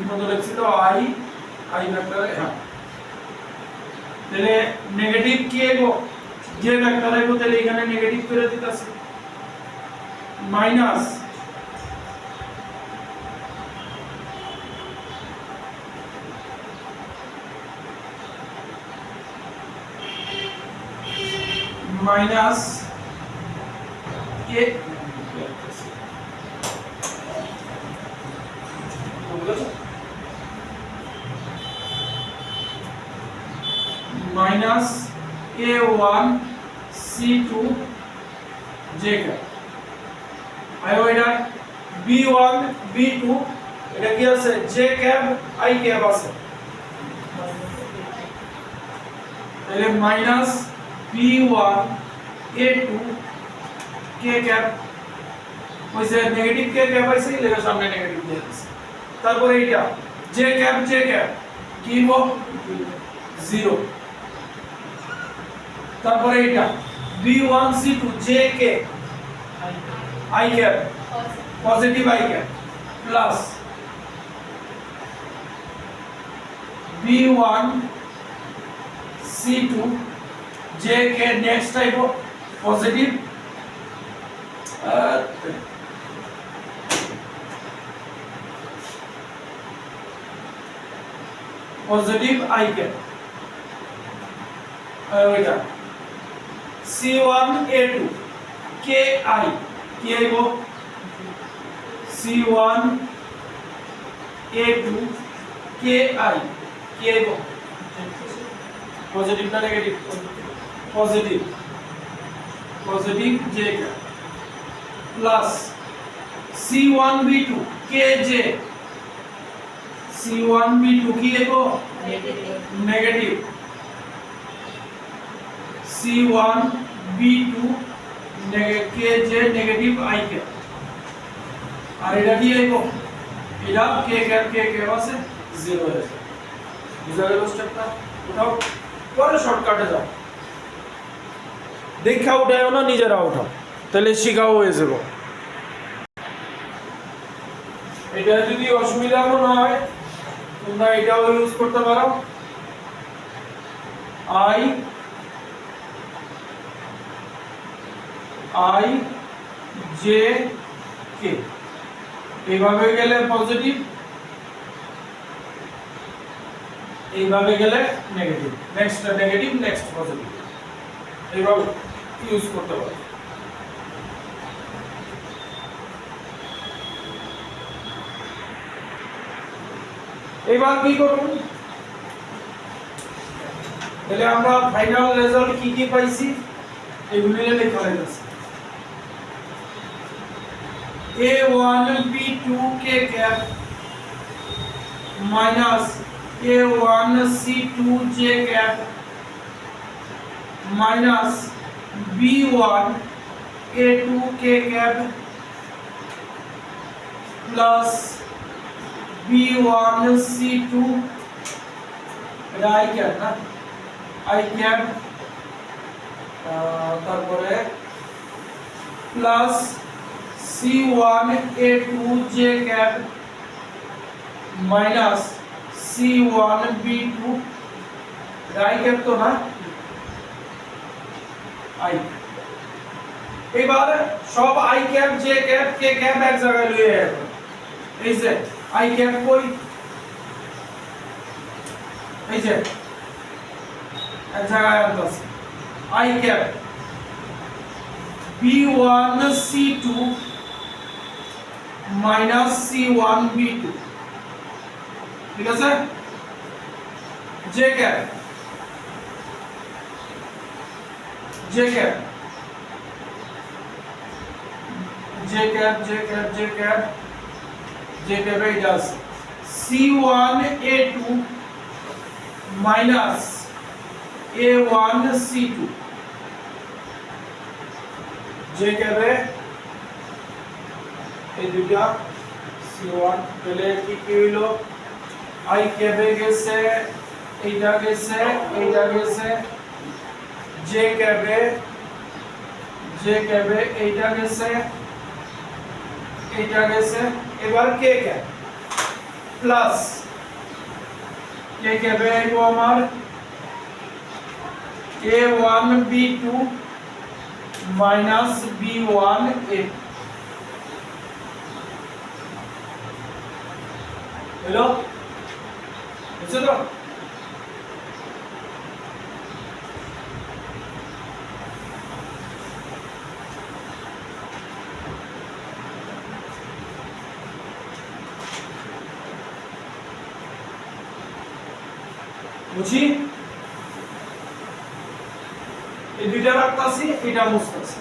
মনে লিখছি তো I ভেক্টর হ্যাঁ তাহলে নেগেটিভ কি আইব যে ভেক্টর আইব তাহলে এখানে নেগেটিভ করে দিতাছি minus A minus A1 C2 J cap আইও এটা B1 B2 এটা কি আছে J cap I cap আছে তাহলে minus B1 A2 K cap ওইসে নেগেটিভ K cap আছে লেখা সামনে নেগেটিভ দিয়ে আছে তারপরে এটা J cap কি হবো 0 তারপরে এটা B1 C2 J K I cap positive I cap plus B1 C2 जे के नेक्स्ट टाइप पॉजिटिव पॉजिटिव आई कैप ওইটা C1A2 KI কি আইব C1A2 KI কি আইব পজিটিভ না negative positive j plus C1B2 KJ C1B2 কি আইব negative C1B2 KJ negative I cap আর এটা কি আইব এটা K ক্যাপ আছে 0 হয়ে যাবে বুঝা গেল স্টেপটা উঠাও পরে শর্টকাটে যাও দেখা উঠাও না নিজেরা উঠাও তাহলে শিখাও হয়ে যাবে এটা যদি অসুবিধা মনে হয় তোমরা এটাও ইউজ করতে পারো I J K এইভাবে গেলে পজিটিভ এইভাবে গেলে negative next negative next positive এইভাবে ইউজ করতে পারো এবার কি করব তাহলে আমরা ফাইনাল রেজাল্ট কি কি পাইছি এগুলি লেখা হয়েছে A1B2 K cap minus A1C2 J cap minus B1 A2 K cap plus B1 C2 I cap না I cap তারপরে plus C1A2 J cap minus C1B2 I cap তো না I এবার সব I cap J cap K cap এক জায়গায় লিয়ে আসবে এই যে I cap কই এই যে এক জায়গায় আছে I cap B1 C2 minus C1 B2 ঠিক আছে J cap J cap J cap J cap J cap J cap it does C1A2 minus A1 C2 J cap এই দুটো C1 তাহলে কি কি হলো I cap গেছে এইটা গেছে J cap এইটা গেছে এবার K cap plus K cap আইবো আমার A1B2 minus B1A हेलो বুঝছো তো বুঝি এই দুইটা রাখতাছি এটা মুছতাছি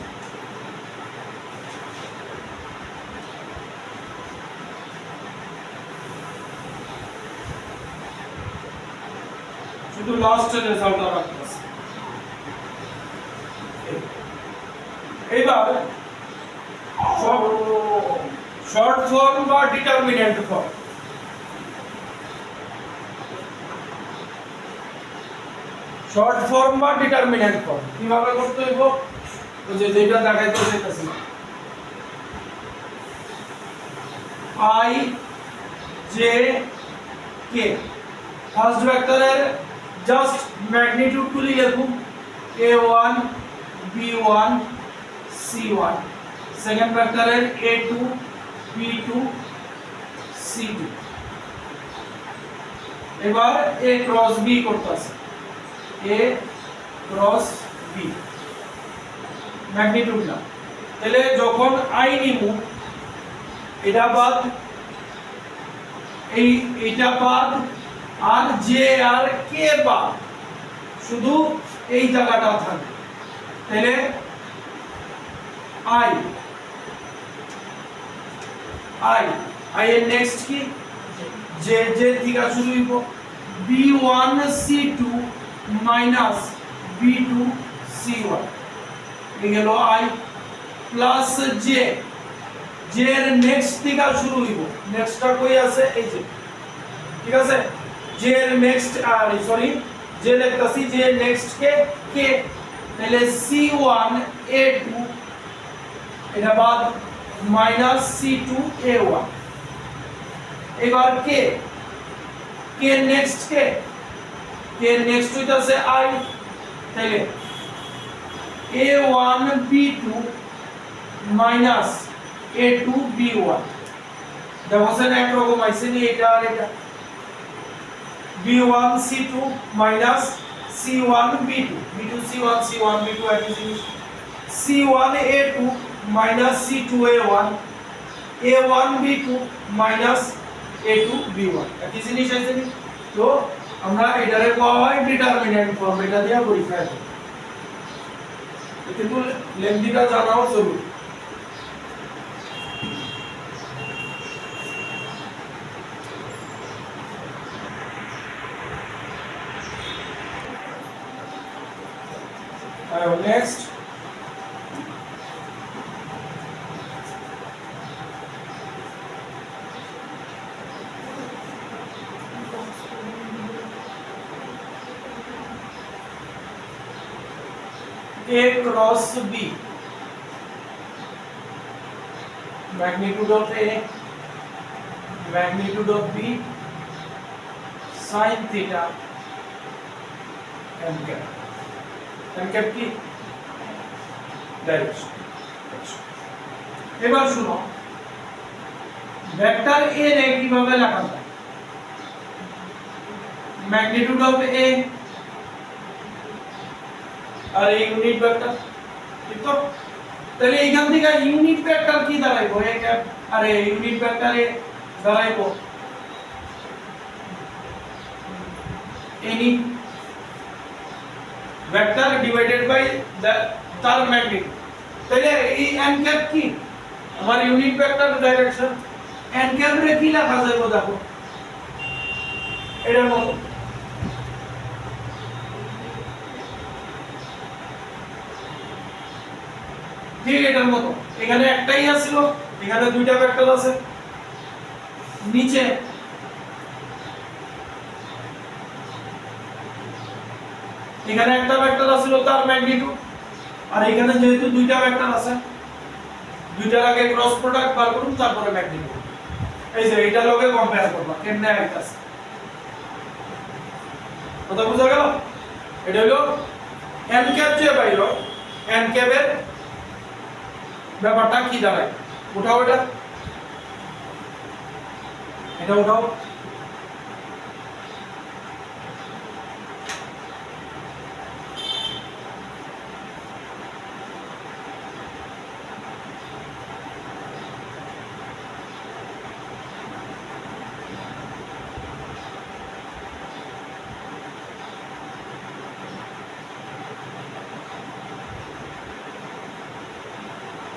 শুধু লাস্টের রেজাল্টটা রাখতাছি এইবার শর্ট ফর্ম বা ডিটারমিনেন্ট ফর্ম শর্ট ফর্ম বা ডিটারমিনেন্ট ফর্ম কিভাবে করতে হইব ওই যে যেটা দেখাইতে চাইতাছি I J K ফার্স্ট ভেক্টরের জাস্ট ম্যাগনিটিউড গুলি লিখুন a1 b1 c1 সেকেন্ড ভেক্টরের a2 b2 c2 এবার a ক্রস b করতেছে a ক্রস b ম্যাগনিটিউড না তাহলে যখন i নিমু এটা বাদ এইটা বাদ আর যে আর কে বাদ শুধু এই জায়গাটা থাকবে তাহলে i এর নেক্সট কি যে থেকে শুরু হইব b1 c2 minus b2 c1 এই গেল i প্লাস যে এর নেক্সট থেকে শুরু হইব নেক্সটটা কই আছে এই যে ঠিক আছে যে এর নেক্সট সরি যে লিখতাছি যে নেক্সট কে তাহলে c1 a2 এটা বাদ মাইনাস c2 a1 এবার কে নেক্সট কে নেক্সট হইতাছে i তাহলে a1 b2 minus a2 b1 দেখছেন একরকম আইছে নি এটা আর এটা b1 c2 minus c1 b2 b2 c1 c1 b2 একই জিনিস c1 a2 minus c2 a1 a1 b2 minus a2 b1 একই জিনিস আছে নি তো আমরা এটারে কোয়া হয় ডিটারমিন্যান্ট ফর্ম এটা দিয়া পরীক্ষা হয় কিন্তু লেন্থিটা জানাও জরুরি next a cross b magnitude of a magnitude of b sin theta n cap কি ডাইরেকশন এবার শুনো ভেক্টর a রে কিভাবে লেখা যায় ম্যাগনিটিউড অফ a আর ইউনিট ভেক্টর ঠিক তো তাহলে এইখান থেকে ইউনিট ভেক্টর কি দাঁড়াইবো a ক্যাপ আর ইউনিট ভেক্টর এ দাঁড়াইবো any vector divided by the তার ম্যাগনিটিউড তাহলে এই n ক্যাপ কি আমার unit vector direction n cap রে কি লেখা যাবে দেখো এটার মতো ঠিক এটার মতো এখানে একটাই আছিল এখানে দুইটা ভেক্টর আছে নিচে এখানে একটা ভেক্টর আছিল তার ম্যাগনিটিউড আর এখানে যেহেতু দুইটা ভেক্টর আছে দুইটার আগে ক্রস প্রোডাক্ট বার করুন তারপরে ম্যাগনিটিউড এই যে এটা লগে কম্পেয়ার করব কেমনে আইতাছে কথা বুঝা গেল এটা হলো n ক্যাপ যে বাইরো n ক্যাপের ব্যাপারটা কি দাঁড়ায় উঠাও এটা উঠাও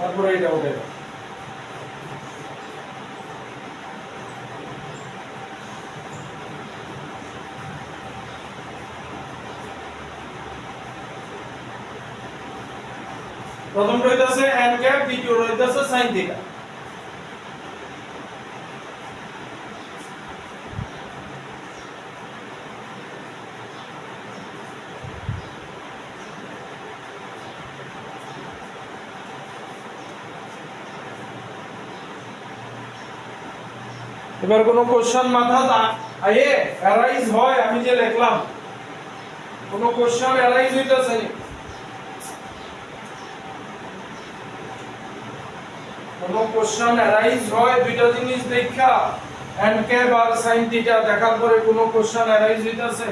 তারপরে এটা উঠে প্রথম রইতাছে n ক্যাপ দ্বিতীয় রইতাছে sin থিটা এবার কোনো কোশ্চেন মাথা আয়ে অ্যারাইজ হয় আমি যে লিখলাম কোনো কোশ্চেন অ্যারাইজ হইতাছে কোনো কোশ্চেন অ্যারাইজ হয় দুইটা জিনিস দেখা n ক্যাপ আর sin থিটা দেখার পরে কোনো কোশ্চেন অ্যারাইজ হইতাছে?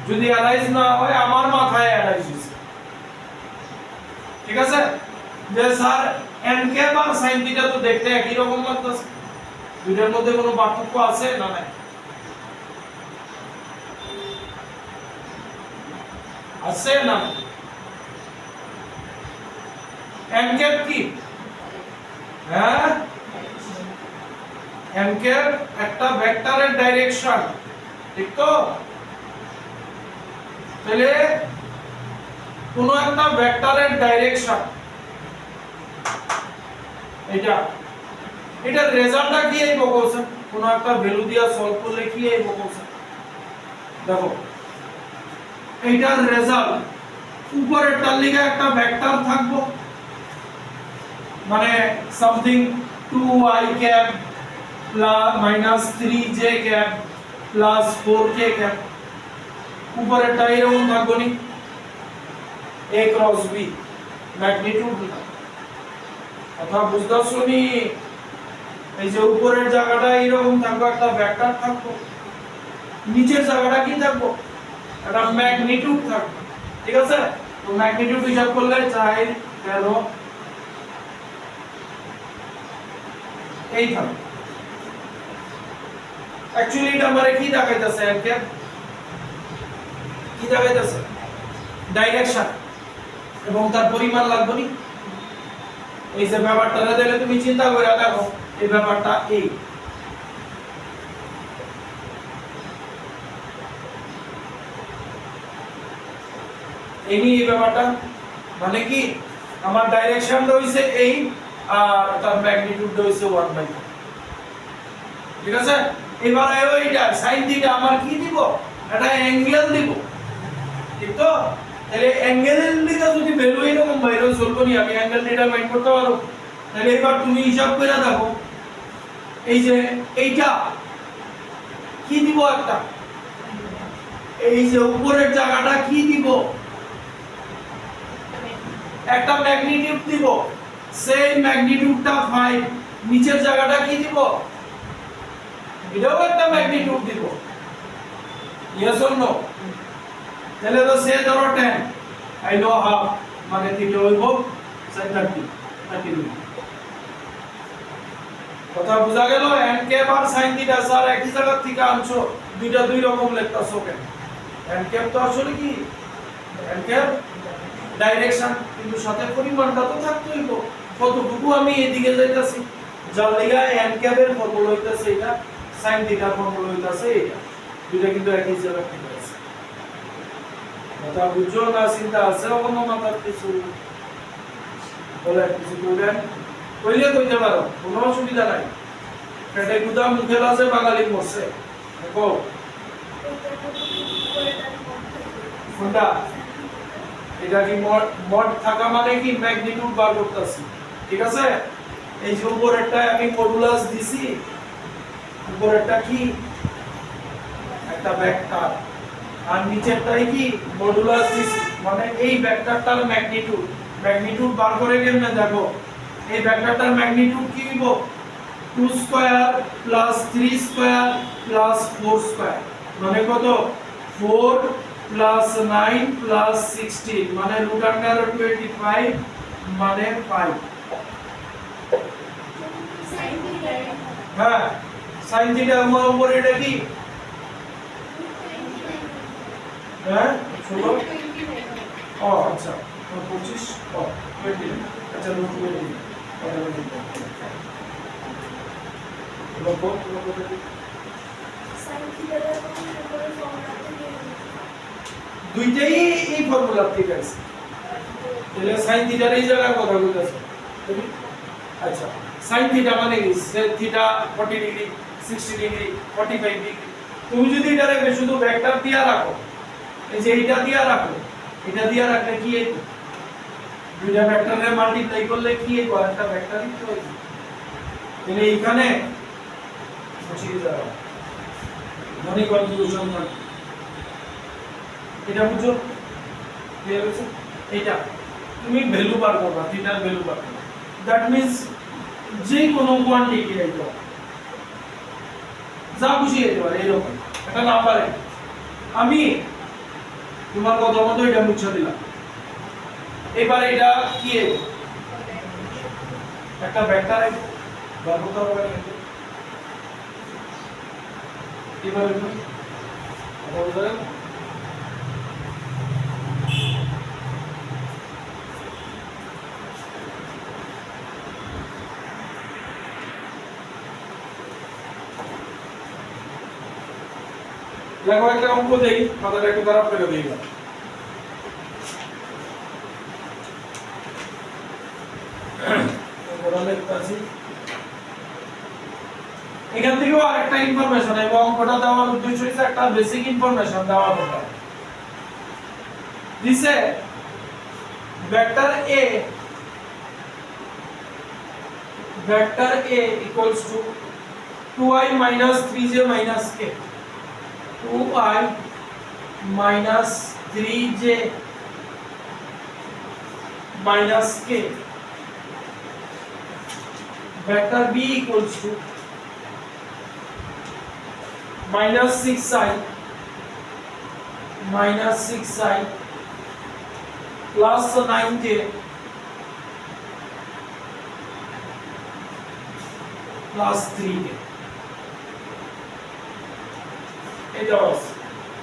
যদি অ্যারাইজ না হয় আমার মাথায় অ্যারাইজ হইছে, ঠিক আছে, যে স্যার n ক্যাপ আর sin থিটা তো দেখতে একই রকম লাগতেছে, দুইটার মধ্যে কোনো পার্থক্য আছে না নাই? আছে না? n ক্যাপ কি? হ্যাঁ, n ক্যাপ একটা ভেক্টরের ডাইরেকশন, ঠিক তো? তাহলে কোন একটা ভেক্টরের ডাইরেকশন, এটার রেজাল্টটা কি আইব কোশ্চেন? কোন একটা ভ্যালু দিয়া সলভ করলে কি আইব কোশ্চেন? দেখো এইটার রেজাল্ট উপরেরটার লিগে একটা ভেক্টর থাকবো, মানে something 2i cap plus -3j cap plus 4k cap, উপরেরটা এরকম থাকবো নি, a ক্রস b ম্যাগনিটিউড না, কথা বুঝতেছো নি? এই যে উপরের জায়গাটা এরকম থাকবে, একটা ভেক্টর থাকবো, নিচের জায়গাটা কি থাকবো? একটা ম্যাগনিটিউড থাকবে, ঠিক আছে? তো ম্যাগনিটিউড হিসাব করলে 4 13 এই থাকবে। অ্যাকচুয়ালি এটা আমারে কি দেখাইতেছে? কি দেখাইতেছে? ডাইরেকশন এবং তার পরিমাণ লাগবে নি। এই যে ব্যাপারটা দিলে তুমি চিন্তা করে দেখো, এই ব্যাপারটা এই ব্যাপারটা মানে কি, আমার ডাইরেকশন হইছে এই আর তার ম্যাগনিটিউড হইছে 1/4, ঠিক আছে? এবার এইটা sin থিটা আমার কি দিব? এটা অ্যাঙ্গেল দিব, ঠিক তো? তাহলে অ্যাঙ্গেলের দিকে যদি ভ্যালু এরকম বাইরে চলবে নি, আমি অ্যাঙ্গেল ডিটারমাইন করতে পারবো। তাহলে এবার তুমি হিসাব করে দেখো, এই যে এইটা কি দিব? একটা এই যে উপরের জায়গাটা কি দিব? একটা ম্যাগনিটিউড দিব, সেই ম্যাগনিটিউডটা 5, নিচের জায়গাটা কি দিব? এটাও একটা ম্যাগনিটিউড দিব, ইয়েস অর নো? তাহলে তো সে ধরো 10 আইলো হাফ, মানে থিটা হইব 30 কথা বুঝা গেল? n ক্যাপ আর sin থিটা স্যার একই জায়গা থেকে আনছো, দুইটা দুই রকম লিখতাছো কেন? n ক্যাপ তো আসলে কি, n ক্যাপ ডাইরেকশন, কিন্তু সাথে পরিমাণটা তো থাকতে হইব, কতটুকু আমি এদিকে যাইতাছি, যার লাগা n ক্যাপের ফর্মুলা হইতাছে এটা, sin থিটার ফর্মুলা হইতাছে এটা, দুইটা কিন্তু একই জায়গা থেকে আছে। কথা বুঝছো না? চিন্তা আছে কোনো মাথার কিছু? বলে কিছু কইবেন? কইলে কইতে পারো, কোনো অসুবিধা নাই। পেটে গুদা মুখে লাজে বাঙালি মরছে, দেখো কোনটা? এটা কি মড থাকা মানে কি ম্যাগনিটিউড বার করতেছি, ঠিক আছে? এই যে উপরেরটা আমি মডুলাস দিছি, উপরেরটা কি একটা ভেক্টর, আর নিচেরটাই কি মডুলাস দিছি, মানে এই ভেক্টরটার ম্যাগনিটিউড বার করে কেমনে? দেখো এই ভেক্টরটার ম্যাগনিটিউড কি হইব? 2 square plus 3 square plus 4 square, মানে কত? 4 প্লাস 9 প্লাস 16, মানে √25 মানে 5। হ্যাঁ, sin থিটা আমার উপরে এটা কি? হ্যাঁ 16, ও আচ্ছা 25, ও 20, আচ্ছা √20 দুইটাই এই ফর্মুলা থেকে আছে, তাহলে sin থিটার এই জায়গায় কথা বলতেছে। আচ্ছা sin থিটা মানে কি? Theta 40 degree, 60 degree, 45 degree. তুমি যদি এটাকে শুধু ভেক্টর দিয়া রাখো, এই যে এইটা দিয়া রাখো, এটা দিয়া রাখলে কি এই দুইটা ভেক্টরের মাল্টিপ্লাই করলে কি এই একটা ভেক্টরই তো হয়। তাহলে এখানে বুঝিয়ে দাও, মনে কনফিউশন না, এটা বুঝো ক্লিয়ার হয়েছে? এটা তুমি ভ্যালু বার করবা, থিটার ভ্যালু বার করবা। দ্যাট মিন্স যে কোনো কোয়ান্টিটি এটা যা খুশি হতে পারে এরকম একটা নাম্বারে আমি তোমার কথা মতো এটা মুছে দিলাম। এবার এটা কি একটা ভেক্টর ব্যবহার করতে হবে কিভাবে বলবেন দেখো একটা অঙ্ক দেই, মাথাটা একটু খারাপ করে দিই। এখান থেকেও আরেকটা ইনফরমেশন এবং অঙ্কটা দেওয়ার উদ্দেশ্য হচ্ছে একটা বেসিক ইনফরমেশন দেওয়া দরকার। দিছে vector a equals to 2i minus 3j minus k, 2i minus 3j minus k. Vector b equals to minus 6i plus 9j plus 3k. এটা হচ্ছে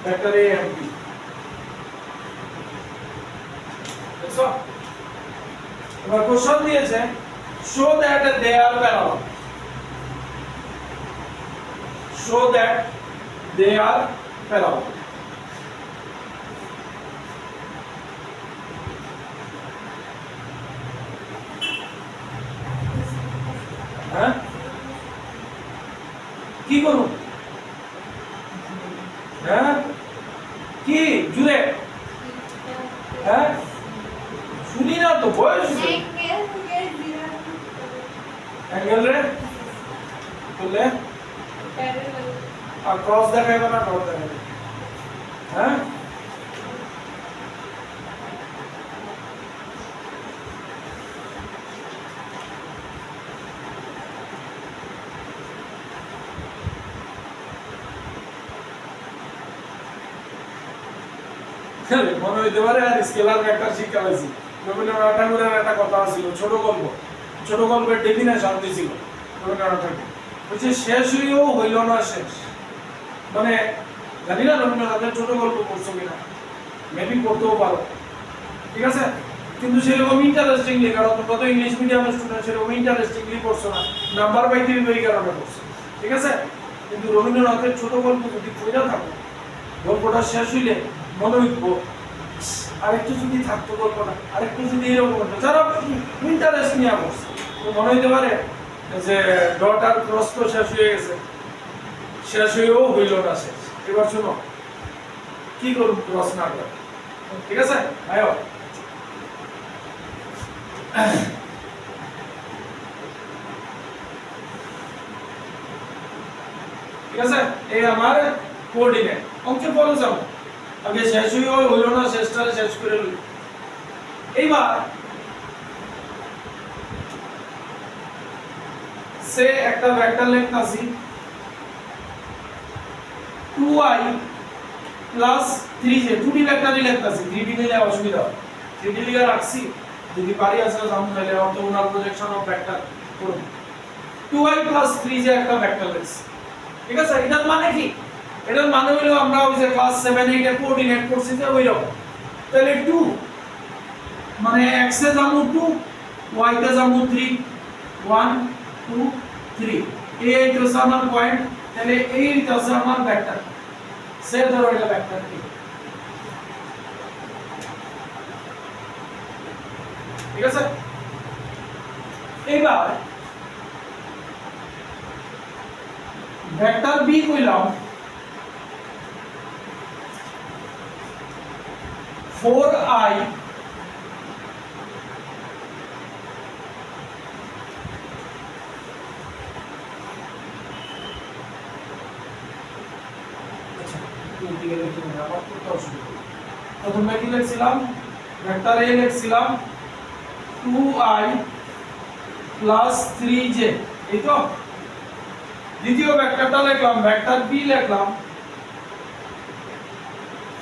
ভেক্টর a and b। দেখো এবার কোশ্চেন দিয়েছে show that they are parallel, show that they are parallel। হ্যাঁ কি করুন, হ্যাঁ কি জুড়ে, হ্যাঁ শুনি না তো বয়স অ্যাঙ্গেল রে বললে আর ক্রস দেখাইবে না, ডট দেখাইবে। হ্যাঁ মনে হইতে পারে আর স্কেলার ভেক্টর শিক্ষা হয়েছি। রবীন্দ্রনাথ ঠাকুরের একটা কথা ছিল, ছোট গল্পের ডেফিনেশন দিয়েছিল রবীন্দ্রনাথ ঠাকুর, বলছে শেষ হইও হইল না শেষ। মানে জানি না রবীন্দ্রনাথের ছোট গল্প পড়ছো কিনা, মেবি পড়তেও পারো, ঠিক আছে, কিন্তু সেরকম ইন্টারেস্টিংলি, কারণ তোমরা তো ইংলিশ মিডিয়ামের স্টুডেন্ট, সেরকম ইন্টারেস্টিংলি পড়ছো না, নাম্বার পাইতে এই কারণে পড়ছো, ঠিক আছে। কিন্তু রবীন্দ্রনাথের ছোট গল্প যদি পড়া থাকো, গল্পটা শেষ হইলে মনে হইব আরেকটু যদি থাকতো গল্পটা, আরেকটু যদি এরকম হতো, যারা ইন্টারেস্ট নিয়ে পড়ছে তো মনে হইতে পারে যে ডট আর ক্রস তো শেষ হয়ে গেছে, শেষ হয়েও হইল না শেষ। এবার শোনো কি করুন ক্রস না করে, ঠিক আছে আয়ো। ঠিক আছে, এই আমার কোঅর্ডিনেট। অঙ্কে পরে যাও, আগে শেষ হইল না, শেষটারে শেষ করে লই। এইবার সে একটা vector লিখতাছি 2i plus 3j, 2D ভেক্টরই লিখতাছি, 3D নিলে অসুবিধা হবে, 3D লিখে রাখছি, যদি পারি আসলে জানো তাহলে অর্থোগোনাল প্রজেকশন অফ ভেক্টর করব। 2i plus 3j একটা ভেক্টর লিখছি, ঠিক আছে। এটার মানে কি? এটার মানে হলো আমরা ওই যে ক্লাস 7 8 এর কোঅর্ডিনেট করছি যে ওইরকম, তাহলে 2 মানে x এ যাবো 2, y তে যাবো 3, 1 2 3, এই হচ্ছে আমার পয়েন্ট, তাহলে এই হচ্ছে আমার ভেক্টর। সে ধরো এটা ভেক্টর কি, ঠিক আছে। এবার ভেক্টর b কইলাম 4i প্রথমে কি লিখছিলাম, ভেক্টর a লিখছিলাম 2i প্লাস 3j, এই তো দ্বিতীয় ভেক্টরটা লিখলাম, ভেক্টর b লিখলাম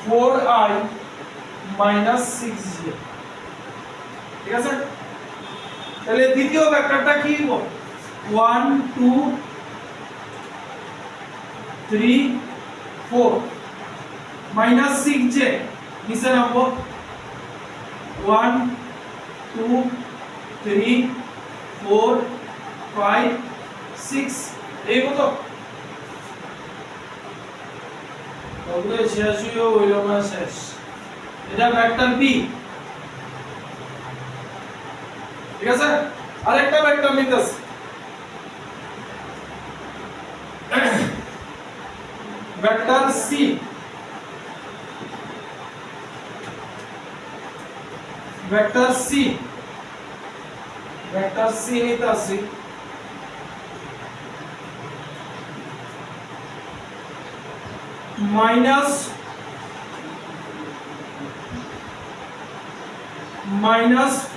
4i মাইনাস 6j, ঠিক আছে। তাহলে দ্বিতীয় ভেক্টরটা কি হবে? 1 2 3 4 মাইনাস 6j, নিচে নামবো 1 2 3 4 5 6, এই মতো তাহলে শেষ হইল না, শেষ। এটা ভেক্টর b, ঠিক আছে। আরেকটা ভেক্টর নিতেছি, vector c, vector c, vector c নিতেছি মাইনাস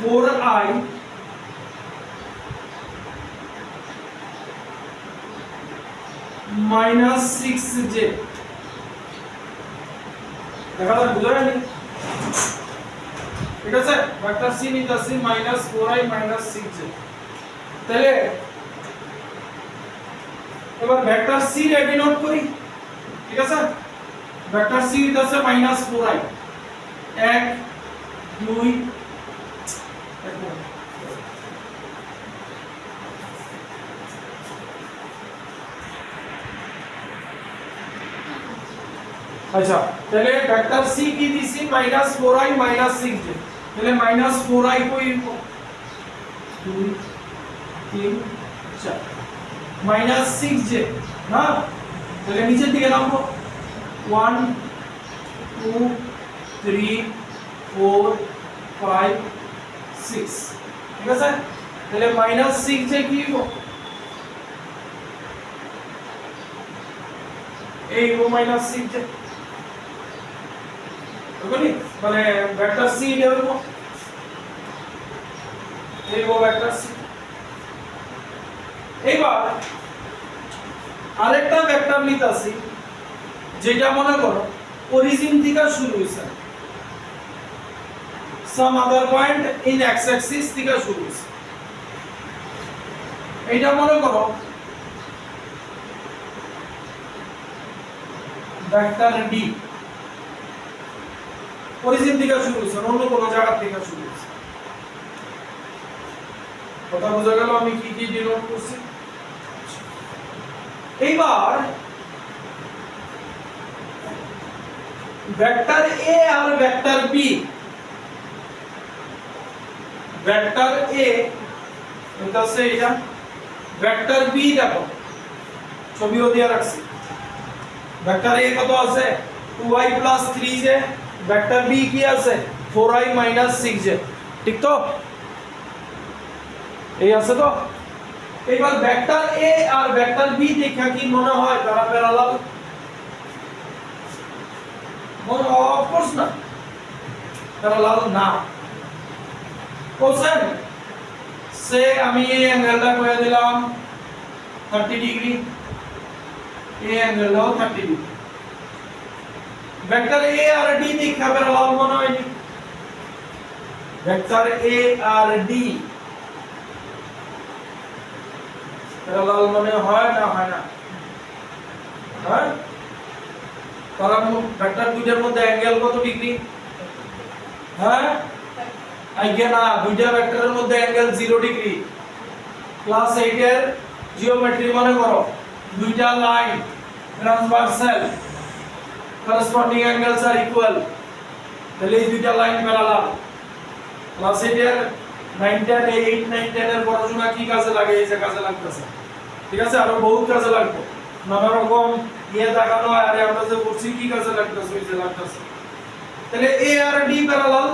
4i মাইনাস 6j, দেখা যায় বুঝা যায়নি, ঠিক আছে। ভেক্টর c নিতেছি মাইনাস 4i মাইনাস 6j। তাহলে এবার ভেক্টর c রেডি নোট করি, ঠিক আছে। ভেক্টর c নিতেছে মাইনাস 4i, 1 2 আচ্ছা, তাহলে ভেক্টর c কি দিছি মাইনাস 4i মাইনাস 6j, তাহলে মাইনাস 4i কই 2 3 4 মাইনাস 6j না, তাহলে নিচের দিকে নামবো 1 2 3 4 5 6, ঠিক আছে। তাহলে মাইনাস 6j কি হবো, এই হবো মাইনাস 6j, বুঝলি? মানে ভেক্টর c দেব, এই হবো ভেক্টর c। এবার আরেকটা ভেক্টর নিতেছি, যেটা মনে করো অরিজিন থেকে শুরু হইছে, সাম আদার পয়েন্ট ইন x অ্যাক্সিস থেকে শুরু হইছে, এইটা মনে করো ভেক্টর d, অরিজিন থেকে শুরু হইছে, অন্য কোনো জায়গা থেকে শুরু হইছে। কথা বোঝা গেল আমি কি কি ডিনোট করছি? এইবার ভেক্টর a আর ভেক্টর b, ভেক্টর a এটা হচ্ছে এটা, ভেক্টর b দেখো ছবিও দিয়ে রাখছি। ভেক্টর a কত আছে 2i 3j, ভেক্টর b কি আছে 4i 6j, ঠিক তো? এই আছে তো। এবার ভেক্টর a আর ভেক্টর b দেখা কি মনে হয় তারা প্যারালাল? মনে হয় অফ কোর্স না, প্যারালাল না। কোসেন সে আমি এই অ্যাঙ্গেলটা কয়ে দিলাম 30 ডিগ্রি, এই অ্যাঙ্গেলটাও 30 ডিগ্রি। ভেক্টর a আর d দেখা প্যারালাল মনে হয়নি? ভেক্টর a আর d প্যারালাল মনে হয় না, হয় না? হ্যাঁ, কারণ ভেক্টর দুইটার মধ্যে অ্যাঙ্গেল কত ডিগ্রি? হ্যাঁ, আইগা না, দুইটা ভেক্টরের মধ্যে অ্যাঙ্গেল 0 ডিগ্রি। ক্লাস 8 এর জিওমেট্রি মনে করো, দুইটা লাইন ট্রান্সভার্সাল, করসপন্ডিং অ্যাঙ্গেলস আর ইকুয়াল, তাহলে এই দুইটা লাইন প্যারালাল। ক্লাস 8 এর 9 10 8 9 10 এর পড়াশোনা কি কাজে লাগে? এই যে কাজে লাগতেছে, ঠিক আছে। আরো বহুত কাজে লাগবে, নানা রকম ইয়ে দেখানো হয়, আরে আমরা যে পড়ছি কি কাজে লাগতেছে, ওই যে লাগতেছে। তাহলে a আর d প্যারালাল,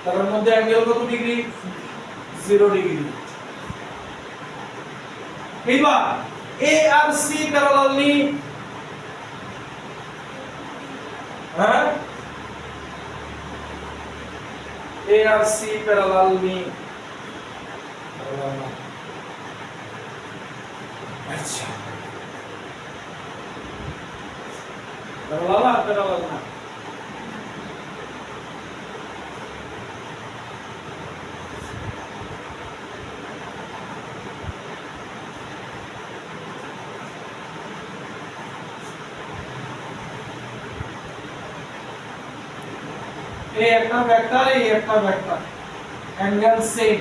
তার মধ্যে অ্যাঙ্গেল কত ডিগ্রি? 0 ডিগ্রি। এবার a আর c প্যারালাল নি, হ্যাঁ, a আর c প্যারালাল নি। আচ্ছা প্যারালাল না এই একটা ভেক্টর এই একটা vector angle same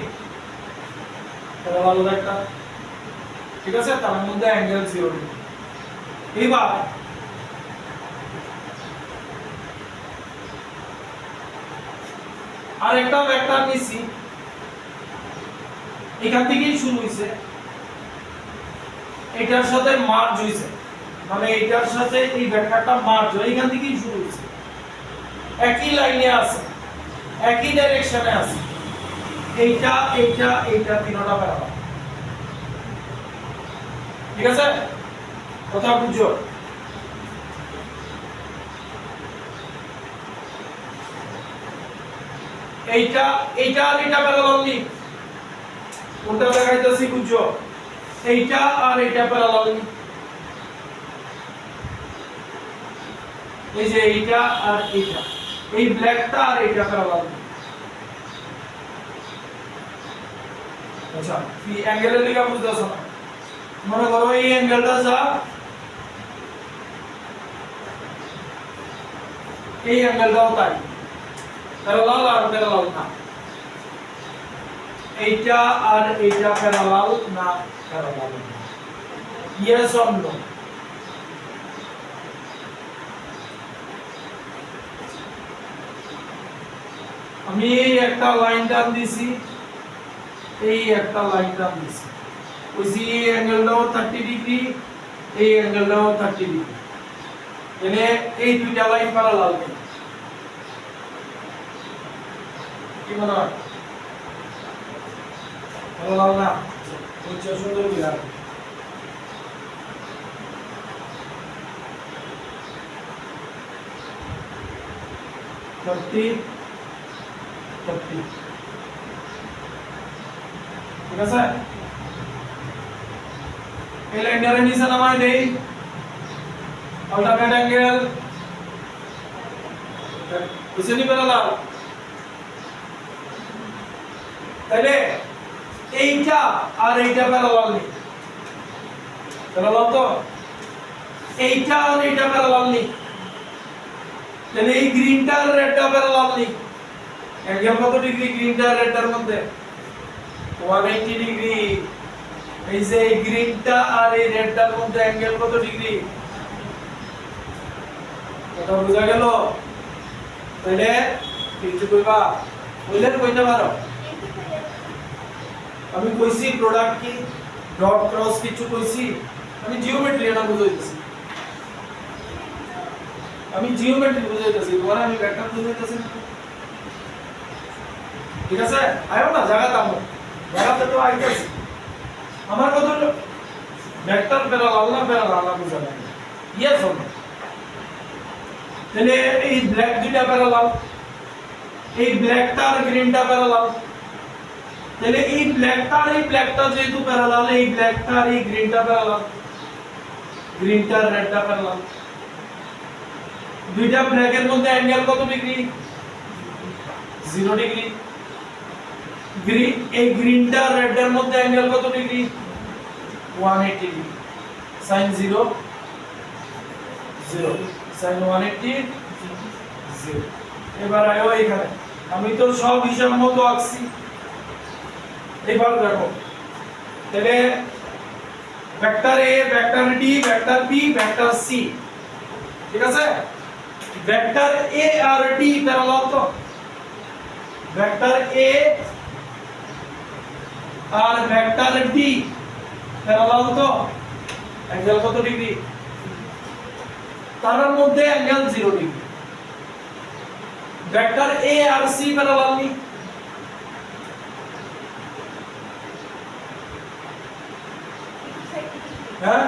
parallel vector ঠিক আছে তার মধ্যে অ্যাঙ্গেল 0 ডিগ্রি এবার আর একটা ভেক্টর নিছি এখান থেকেই শুরু হইছে এটার সাথে মার্জ হইছে মানে এটার সাথে এই ভেক্টরটা মার্জ হয়ে এখান থেকেই শুরু হইছে একই লাইনে আছে একই ডাইরেকশনে আছে এইটা এইটা এইটা তিনটা প্যারালাল ঠিক আছে কথা বুঝছো এইটা এইটা আর এটা প্যারালাল নি কোনটা দেখাইতাছি বুঝছো এইটা আর এটা প্যারালাল নি এই যে এইটা আর এইটা এই ব্ল্যাকটা আর এইটা প্যারালাল আচ্ছা এই অ্যাঙ্গেলের লিগা বুঝতেছো না মনে করো এই অ্যাঙ্গেলটা যা এই অ্যাঙ্গেলটাও তাই প্যারালাল আর প্যারালাল না এইটা আর এইটা প্যারালাল না প্যারালাল ইয়েস অর নো আমি একটা লাইন টান দিছি এই একটা লাইন টান দিছি ওই যে অ্যাঙ্গেলটাও 30 ডিগ্রি এই অ্যাঙ্গেলটাও 30 ডিগ্রি মানে এই দুইটা লাইন প্যারালাল কি মনে হয় প্যারালাল না হচ্ছে সুন্দর বিরাট 30 30 ঠিক আছে এই লাইনটারে নিচে নামাই দেই অল্টারনেট অ্যাঙ্গেল বুঝছেন নি প্যারালাল তাহলে এইটা আর এইটা প্যারালাল নি প্যারালাল তো এইটা আর এইটা প্যারালাল নি তাহলে এই গ্রিনটা আর রেডটা প্যারালাল নি অ্যাঙ্গেল কত ডিগ্রি গ্রিনটা আর রেডটার মধ্যে 180 ডিগ্রি এই যে এই গ্রিনটা আর এই রেডটার মধ্যে অ্যাঙ্গেল কত ডিগ্রি এটা বুঝা গেল তাহলে কিছু কইবা বললেন কইতে পারো আমি কইছি প্রোডাক্ট কি ডট ক্রস কিছু কইছি আমি জিওমেট্রি এটা বুঝাইতেছি তোমার আমি ভেক্টর বুঝাইতেছি ঠিক আছে আয়ো না জায়গাতে তো আইতাছি আমার কত ভেক্টর প্যারালাল না প্যারালাল না বুঝা নাই ইয়েস অর নো তাহলে এই ব্ল্যাক দুইটা প্যারালাল এই ব্ল্যাকটা আর গ্রিনটা প্যারালাল তাহলে এই ব্ল্যাকটা আর এই ব্ল্যাকটা যেহেতু প্যারালাল এই ব্ল্যাকটা আর এই গ্রিনটা প্যারালাল গ্রিনটা আর রেডটা প্যারালাল দুইটা ব্ল্যাকের মধ্যে অ্যাঙ্গেল কত ডিগ্রি 0 ডিগ্রি এই গ্রিনটা আর রেডের মধ্যে অ্যাঙ্গেল কত ডিগ্রি 180 ডিগ্রি sin 0 0 sin 180 0 এবার আয়ো এখানে আমি তো সব হিসাব মতো আঁকছি এবার দেখো তাহলে vector a vector d vector b vector c ঠিক আছে ভেক্টর a আর d প্যারালাল তো ভেক্টর a আর ভেক্টর d প্যারালাল তো অ্যাঙ্গেল কত ডিগ্রি তার মধ্যে অ্যাঙ্গেল 0 ডিগ্রি ভেক্টর a আর c প্যারালাল নি হ্যাঁ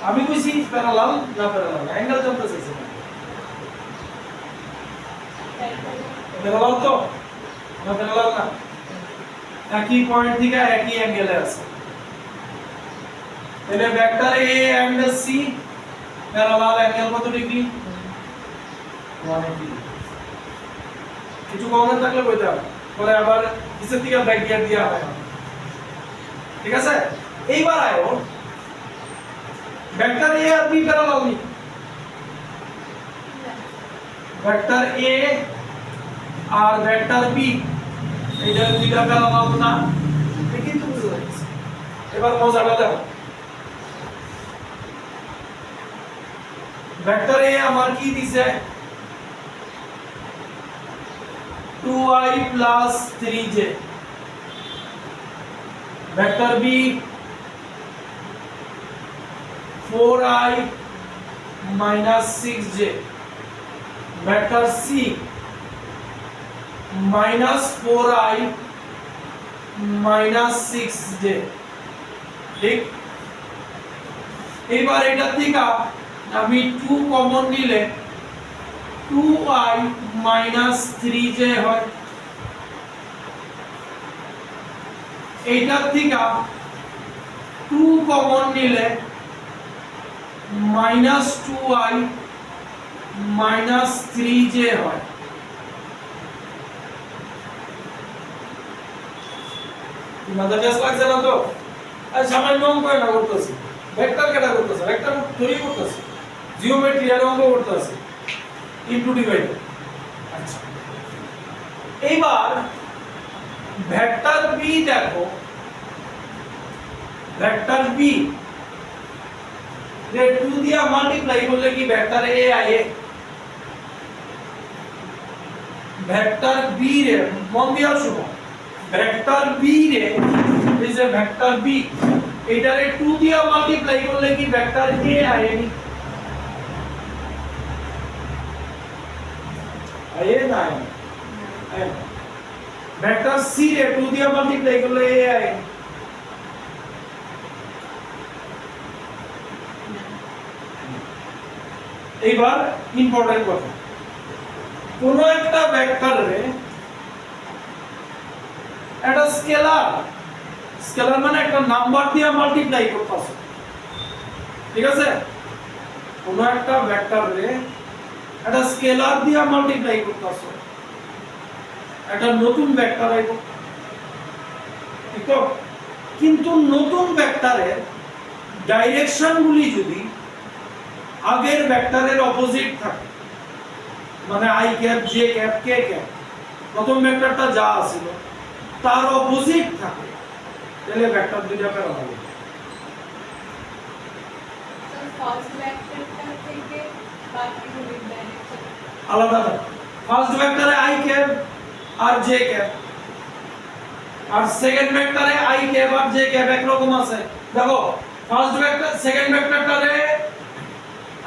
আমি কইছি প্যারালাল না প্যারালাল অ্যাঙ্গেল জানতে চাইছি প্যারালাল তো না প্যারালাল না একই পয়েন্ট থেকে একই অ্যাঙ্গেলে আছে তাহলে vector A and C parallel angle কত ডিগ্রি 180 কিছু কমন থাকলে কইতে হবে পরে আবার নিচের দিকে ব্যাক গিয়ার দিয়া হয় ঠিক আছে এইবার আয়ো ভেক্টর এ আর বি প্যারালাল নি ভেক্টর এ আর ভেক্টর বি এইটা দুইটা প্যারালাল না এটা কিন্তু বুঝতে পারছি এবার মজাটা দেখো ভেক্টর এ আমার কি দিছে 2i plus 3j vector b 4i minus 6j vector c minus 4i minus 6j ঠিক এবার এটা থেকে আমি 2 কমন নিলে 2i minus 3j হয় এইটার থেকে 2 কমন নিলে minus 2i minus 3j হয় তোমাদের কাছে লাগছে না তো আর সামান্য অঙ্ক না করতেছি ভেক্টর কেটা করতেছে ভেক্টর তৈরি করতেছে জিওমেট্রি আর অঙ্ক করতেছে ইনটু ডিভাইড আচ্ছা এইবার ভেক্টর বি দেখো ভেক্টর বি রে 2 দিয়া মাল্টিপ্লাই করলে কি ভেক্টর এ আয়ে ভেক্টর বি রে মন দিয়া শুনো ভেক্টর বি রে ইজ এ ভেক্টর বি এটারে 2 দিয়া মাল্টিপ্লাই করলে কি ভেক্টর এ আয়েনি আয়ে না আয়ে ভেক্টর সি রে 2 দিয়ে মাল্টিপ্লাই করলে এ আয়ে এইবার ইম্পর্টেন্ট কথা কোন একটা ভেক্টরে একটা স্কেলার স্কেলার মানে একটা নাম্বার দিয়ে মাল্টিপ্লাই করতেছে ঠিক আছে কোন একটা ভেক্টরে একটা স্কেলার দিয়ে মাল্টিপ্লাই করতেছে একটা নতুন ভেক্টর আইব ঠিক তো কিন্তু নতুন ভেক্টরের ডাইরেকশনগুলি যদি আগের ভেক্টরের অপোজিট থাকে মানে i cap j cap k cap প্রথম ভেক্টরটা যা ছিল তার অপোজিট থাকে তাহলে ভেক্টর দুইটা প্যারালাল হবে ফার্স্ট ভেক্টরটা থেকে বাকিগুলোর ডাইরেকশন আলাদা থাকে ফার্স্ট ভেক্টরে i ক্যাপ আর j ক্যাপ আর সেকেন্ড ভেক্টরে i ক্যাপ আর j ক্যাপ একরকম আছে দেখো ফার্স্ট ভেক্টর সেকেন্ড ভেক্টরটারে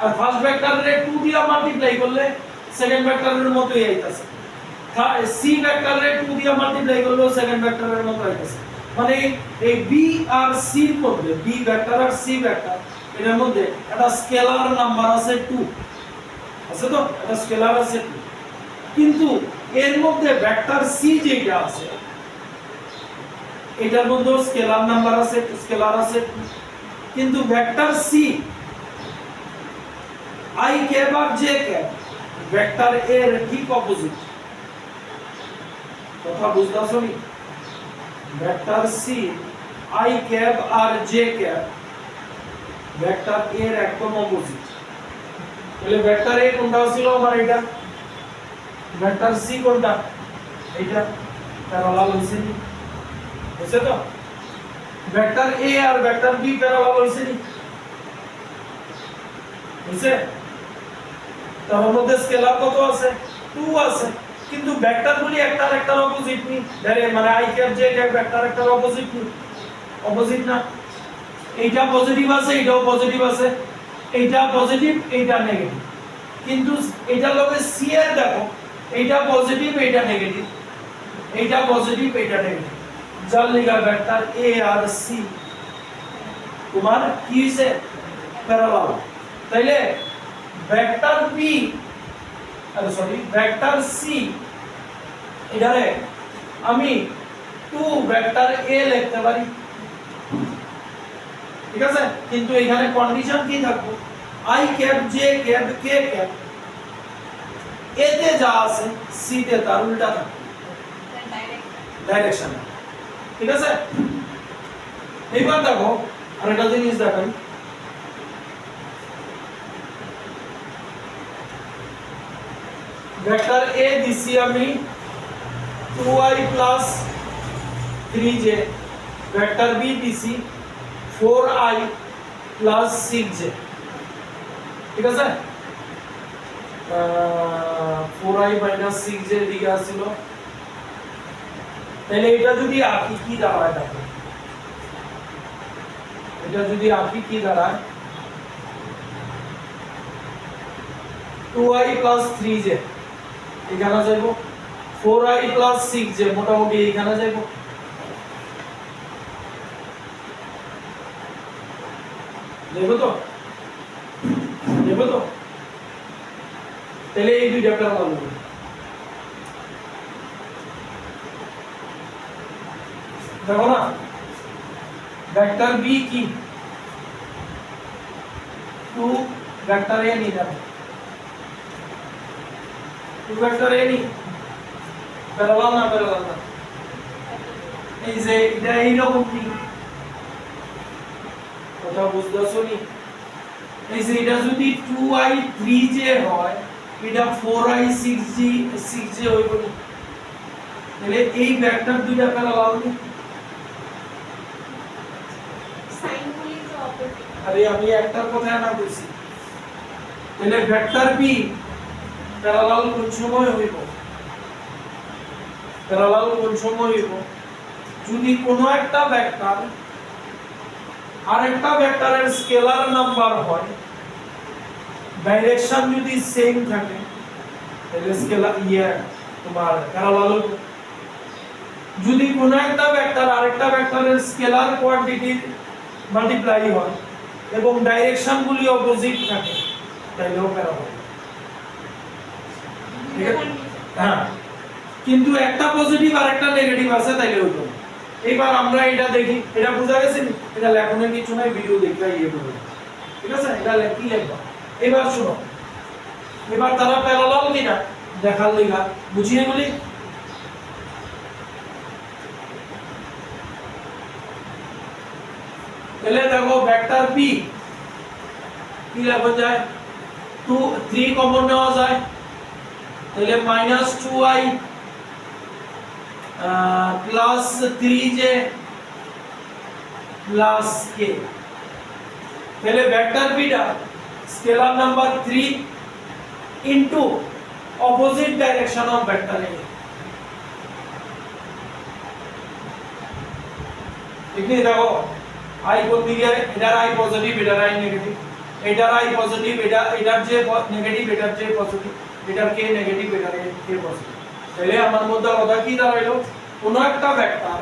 আর ফার্স্ট ভেক্টরে 2 দিয়ে মাল্টিপ্লাই করলে সেকেন্ড ভেক্টরের মতই আইতাছে সি ভেক্টরে 2 দিয়ে মাল্টিপ্লাই করলে সেকেন্ড ভেক্টরের মতো আইতাছে মানে এই বি আর সি এর মধ্যে বি ভেক্টর আর সি ভেক্টর এর মধ্যে একটা স্কেলার নাম্বার আছে 2 আছে তো একটা স্কেলার আছে 2 কিন্তু এর মধ্যে ভেক্টর সি যেটা আছে এটার মধ্যে স্কেলার নাম্বার আছে স্কেলার আছে 2 কিন্তু ভেক্টর সি i ক্যাপ আর j ক্যাপ ভেক্টর এর ঠিক অপোজিট কথা বুঝতাছো নি ভেক্টর সি i ক্যাপ আর j ক্যাপ ভেক্টর এর একদম অপোজিট তাহলে ভেক্টর এ কোনটা ছিল আমার এটা ভেক্টর সি কোনটা এটা প্যারালাল হইছে নি বুঝছো তো ভেক্টর এ আর ভেক্টর বি প্যারালাল হইছে নি বুঝছে তার মধ্যে স্কেলার কত আছে 2 আছে কিন্তু ভেক্টরগুলি একটার একটার অপোজিট নি মানে i cap j cap vector একটার অপোজিট নি অপোজিট না এইটা পজিটিভ আছে এটাও পজিটিভ আছে এইটা পজিটিভ এইটা নেগেটিভ কিন্তু এটা লগে সি এর দেখো এইটা পজিটিভ এইটা নেগেটিভ এইটা পজিটিভ এইটা নেগেটিভ যার লাগা ভেক্টর এ আর সি তোমার কি হইছে প্যারালাল তাইলে ভেক্টর বি ভেক্টর সি এটারে আমি টু ভেক্টর এ লিখতে পারি, ঠিক আছে? কিন্তু এখানে কন্ডিশন কি থাকবে, I cap J cap K cap এতে যা আছে সি তে তার উল্টা থাকবে ডাইরেকশন, ঠিক আছে? এইবার দেখো আরেকটা জিনিস দেখাই, ভেক্টর এ দিছি আমি 2i plus 3j, vector B দিছি 4i প্লাস 6j, ঠিক আছে? 4i মাইনাস 6j দিকে আসছিল, তাহলে এটা যদি আঁকি কি দাঁড়ায়, দেখো এটা যদি আঁকি কি দাঁড়ায়, 2i প্লাস 3j এখানে যাইব, 4i প্লাস 6j মোটামুটি এখানে যাইব, দেখো তো দেখো তো, তাহলে এই দুইটা প্যারালাল হবে, দেখো না? ভেক্টর বি কি 2 ভেক্টর এ নিয়ে যাবে, 2 ভেক্টর এ নি প্যারালাল না, প্যারালাল না, এই যে এটা এইরকম কি কথা বুঝতেছো নি? এই যে এটা যদি 2i 3j হয়, এটা 4i 6j হইব নি, তাহলে এই ভেক্টর দুইটা প্যারালাল নি? সাইন গুলি তো অপোজিট। আরে আমি একটার কথা না বলছি, তাহলে ভেক্টর বি প্যারালাল কোন সময় হইব, প্যারালাল কোন সময় হইব, যদি কোনো একটা ভেক্টর আরেকটা ভেক্টরের স্কেলার নাম্বার হয়, ডাইরেকশন যদি সেম থাকে, তাহলে স্কেলার তোমার প্যারালাল হইব। যদি কোনো একটা ভেক্টর আরেকটা ভেক্টরের স্কেলার কোয়ান্টিটির মাল্টিপ্লাই হয় এবং ডাইরেকশন গুলি অপোজিট থাকে, তাহলেও প্যারালাল। ঠিক আছে? হ্যাঁ, কিন্তু একটা পজিটিভ আর একটা নেগেটিভ আছে, তাইলে হইতো না। এবার আমরা এটা দেখি, এটা বোঝা গেছে নি? এটা লেখনের কিছু নাই, ভিডিও দেখলে ইয়ে করবে, ঠিক আছে? এটা কি লিখবা এবার শুনো, এবার তারা প্যারালাল কিনা দেখার লিগা বুঝিয়ে বলি। তাহলে দেখো ভেক্টর পি কি লেখা যায়, 2 3 কমন নেওয়া যায়, তাহলে -2i plus 3j plus k, তাহলে vector beta scalar number 3 into opposite direction of vector a, এখানে দেখো i কোন দিকে, এটার i পজিটিভ এটার i নেগেটিভ, এটার i পজিটিভ এটার যে নেগেটিভ এটার যে পজিটিভ, এটার k নেগেটিভ এটার k পজিটিভ, তাহলে আমার মধ্যে কথা কি দাঁড়াইলো, কোন একটা ভেক্টর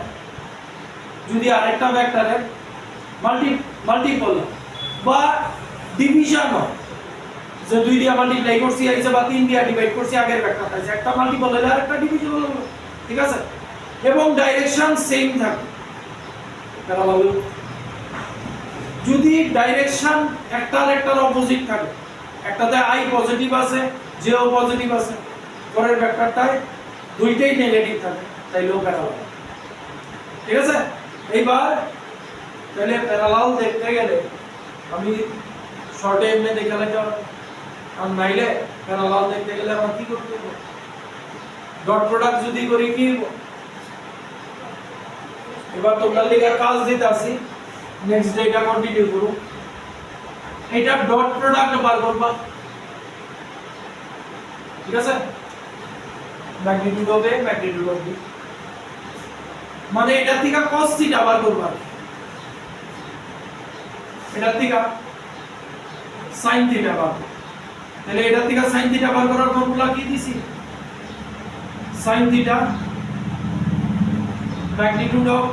যদি আরেকটা ভেক্টরের মাল্টিপল বা ডিভিশন হয়, যে 2 দিয়ে মাল্টিপ্লাই করছি আইছে বা 3 দিয়ে ডিভাইড করছি আগের ভেক্টরটা আছে, একটা মাল্টিপল হলে আরেকটা ডিভিশন হলো, ঠিক আছে? এবং ডাইরেকশন সেম থাকে, প্যারালাল। যদি ডাইরেকশন একটার একটার অপোজিট থাকে, একটাতে i পজিটিভ আছে j ও পজিটিভ আছে, পরের ভেক্টরটায় দুইটাই নেগেটিভ থাকে, তাইলেও প্যারালাল, ঠিক আছে? এইবার তাহলে প্যারালাল দেখতে গেলে আমি শর্টে এমনি দেখে লেখা, আর নাইলে প্যারালাল দেখতে গেলে আমার কি করতে হবে, ডট প্রোডাক্ট যদি করি কি হইব। এবার তোমরা লিখে কাজ দিতে আসি, নেক্সট ডে এটা কন্টিনিউ করব, এটা ডট প্রোডাক্ট বার করবা, ঠিক আছে? ম্যাগনিটিউড হবে ম্যাগনিটিউড অফ বি, মানে এটা থেকে cos থিটা বার করবা, এটা থেকে sin থিটা বার, তাহলে এটা থেকে sin থিটা বার করার ফর্মুলা কি দিছি, sin থিটা ম্যাগনিটিউড অফ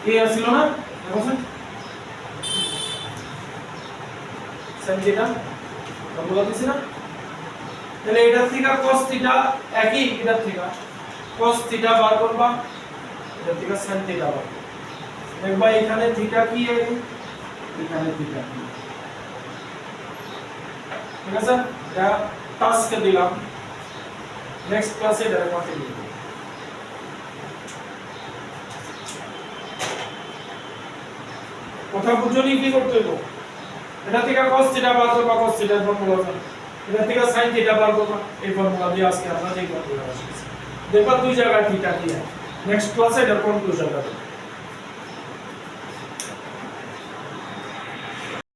এই আসছিল না, দেখো sin থিটা ফর্মুলা দিছি না তাহলে এটা থেকে cos থিটা একই এটা থেকে cos থিটা বার করবা এটা থেকে sin থিটা বার দেখবা এখানে থিটা কি এখানে থিটা কি ঠিক আছে এটা টাস্ক দিলাম নেক্সট ক্লাসে এটা কন্টিনিউ কথা বুঝনি কি করতে হবে এটা থেকে cos থিটা বার করবা cos থিটার ফর্মুলা জানো এটা থেকে sin থিটা বার করবা এই ফর্মুলা দিয়ে আজকে আমরা এই ফর্মুলা শিখেছি দেখবা দুই জায়গায় থিটা কি নেক্সট ক্লাসে এটা কনক্লুশন হবে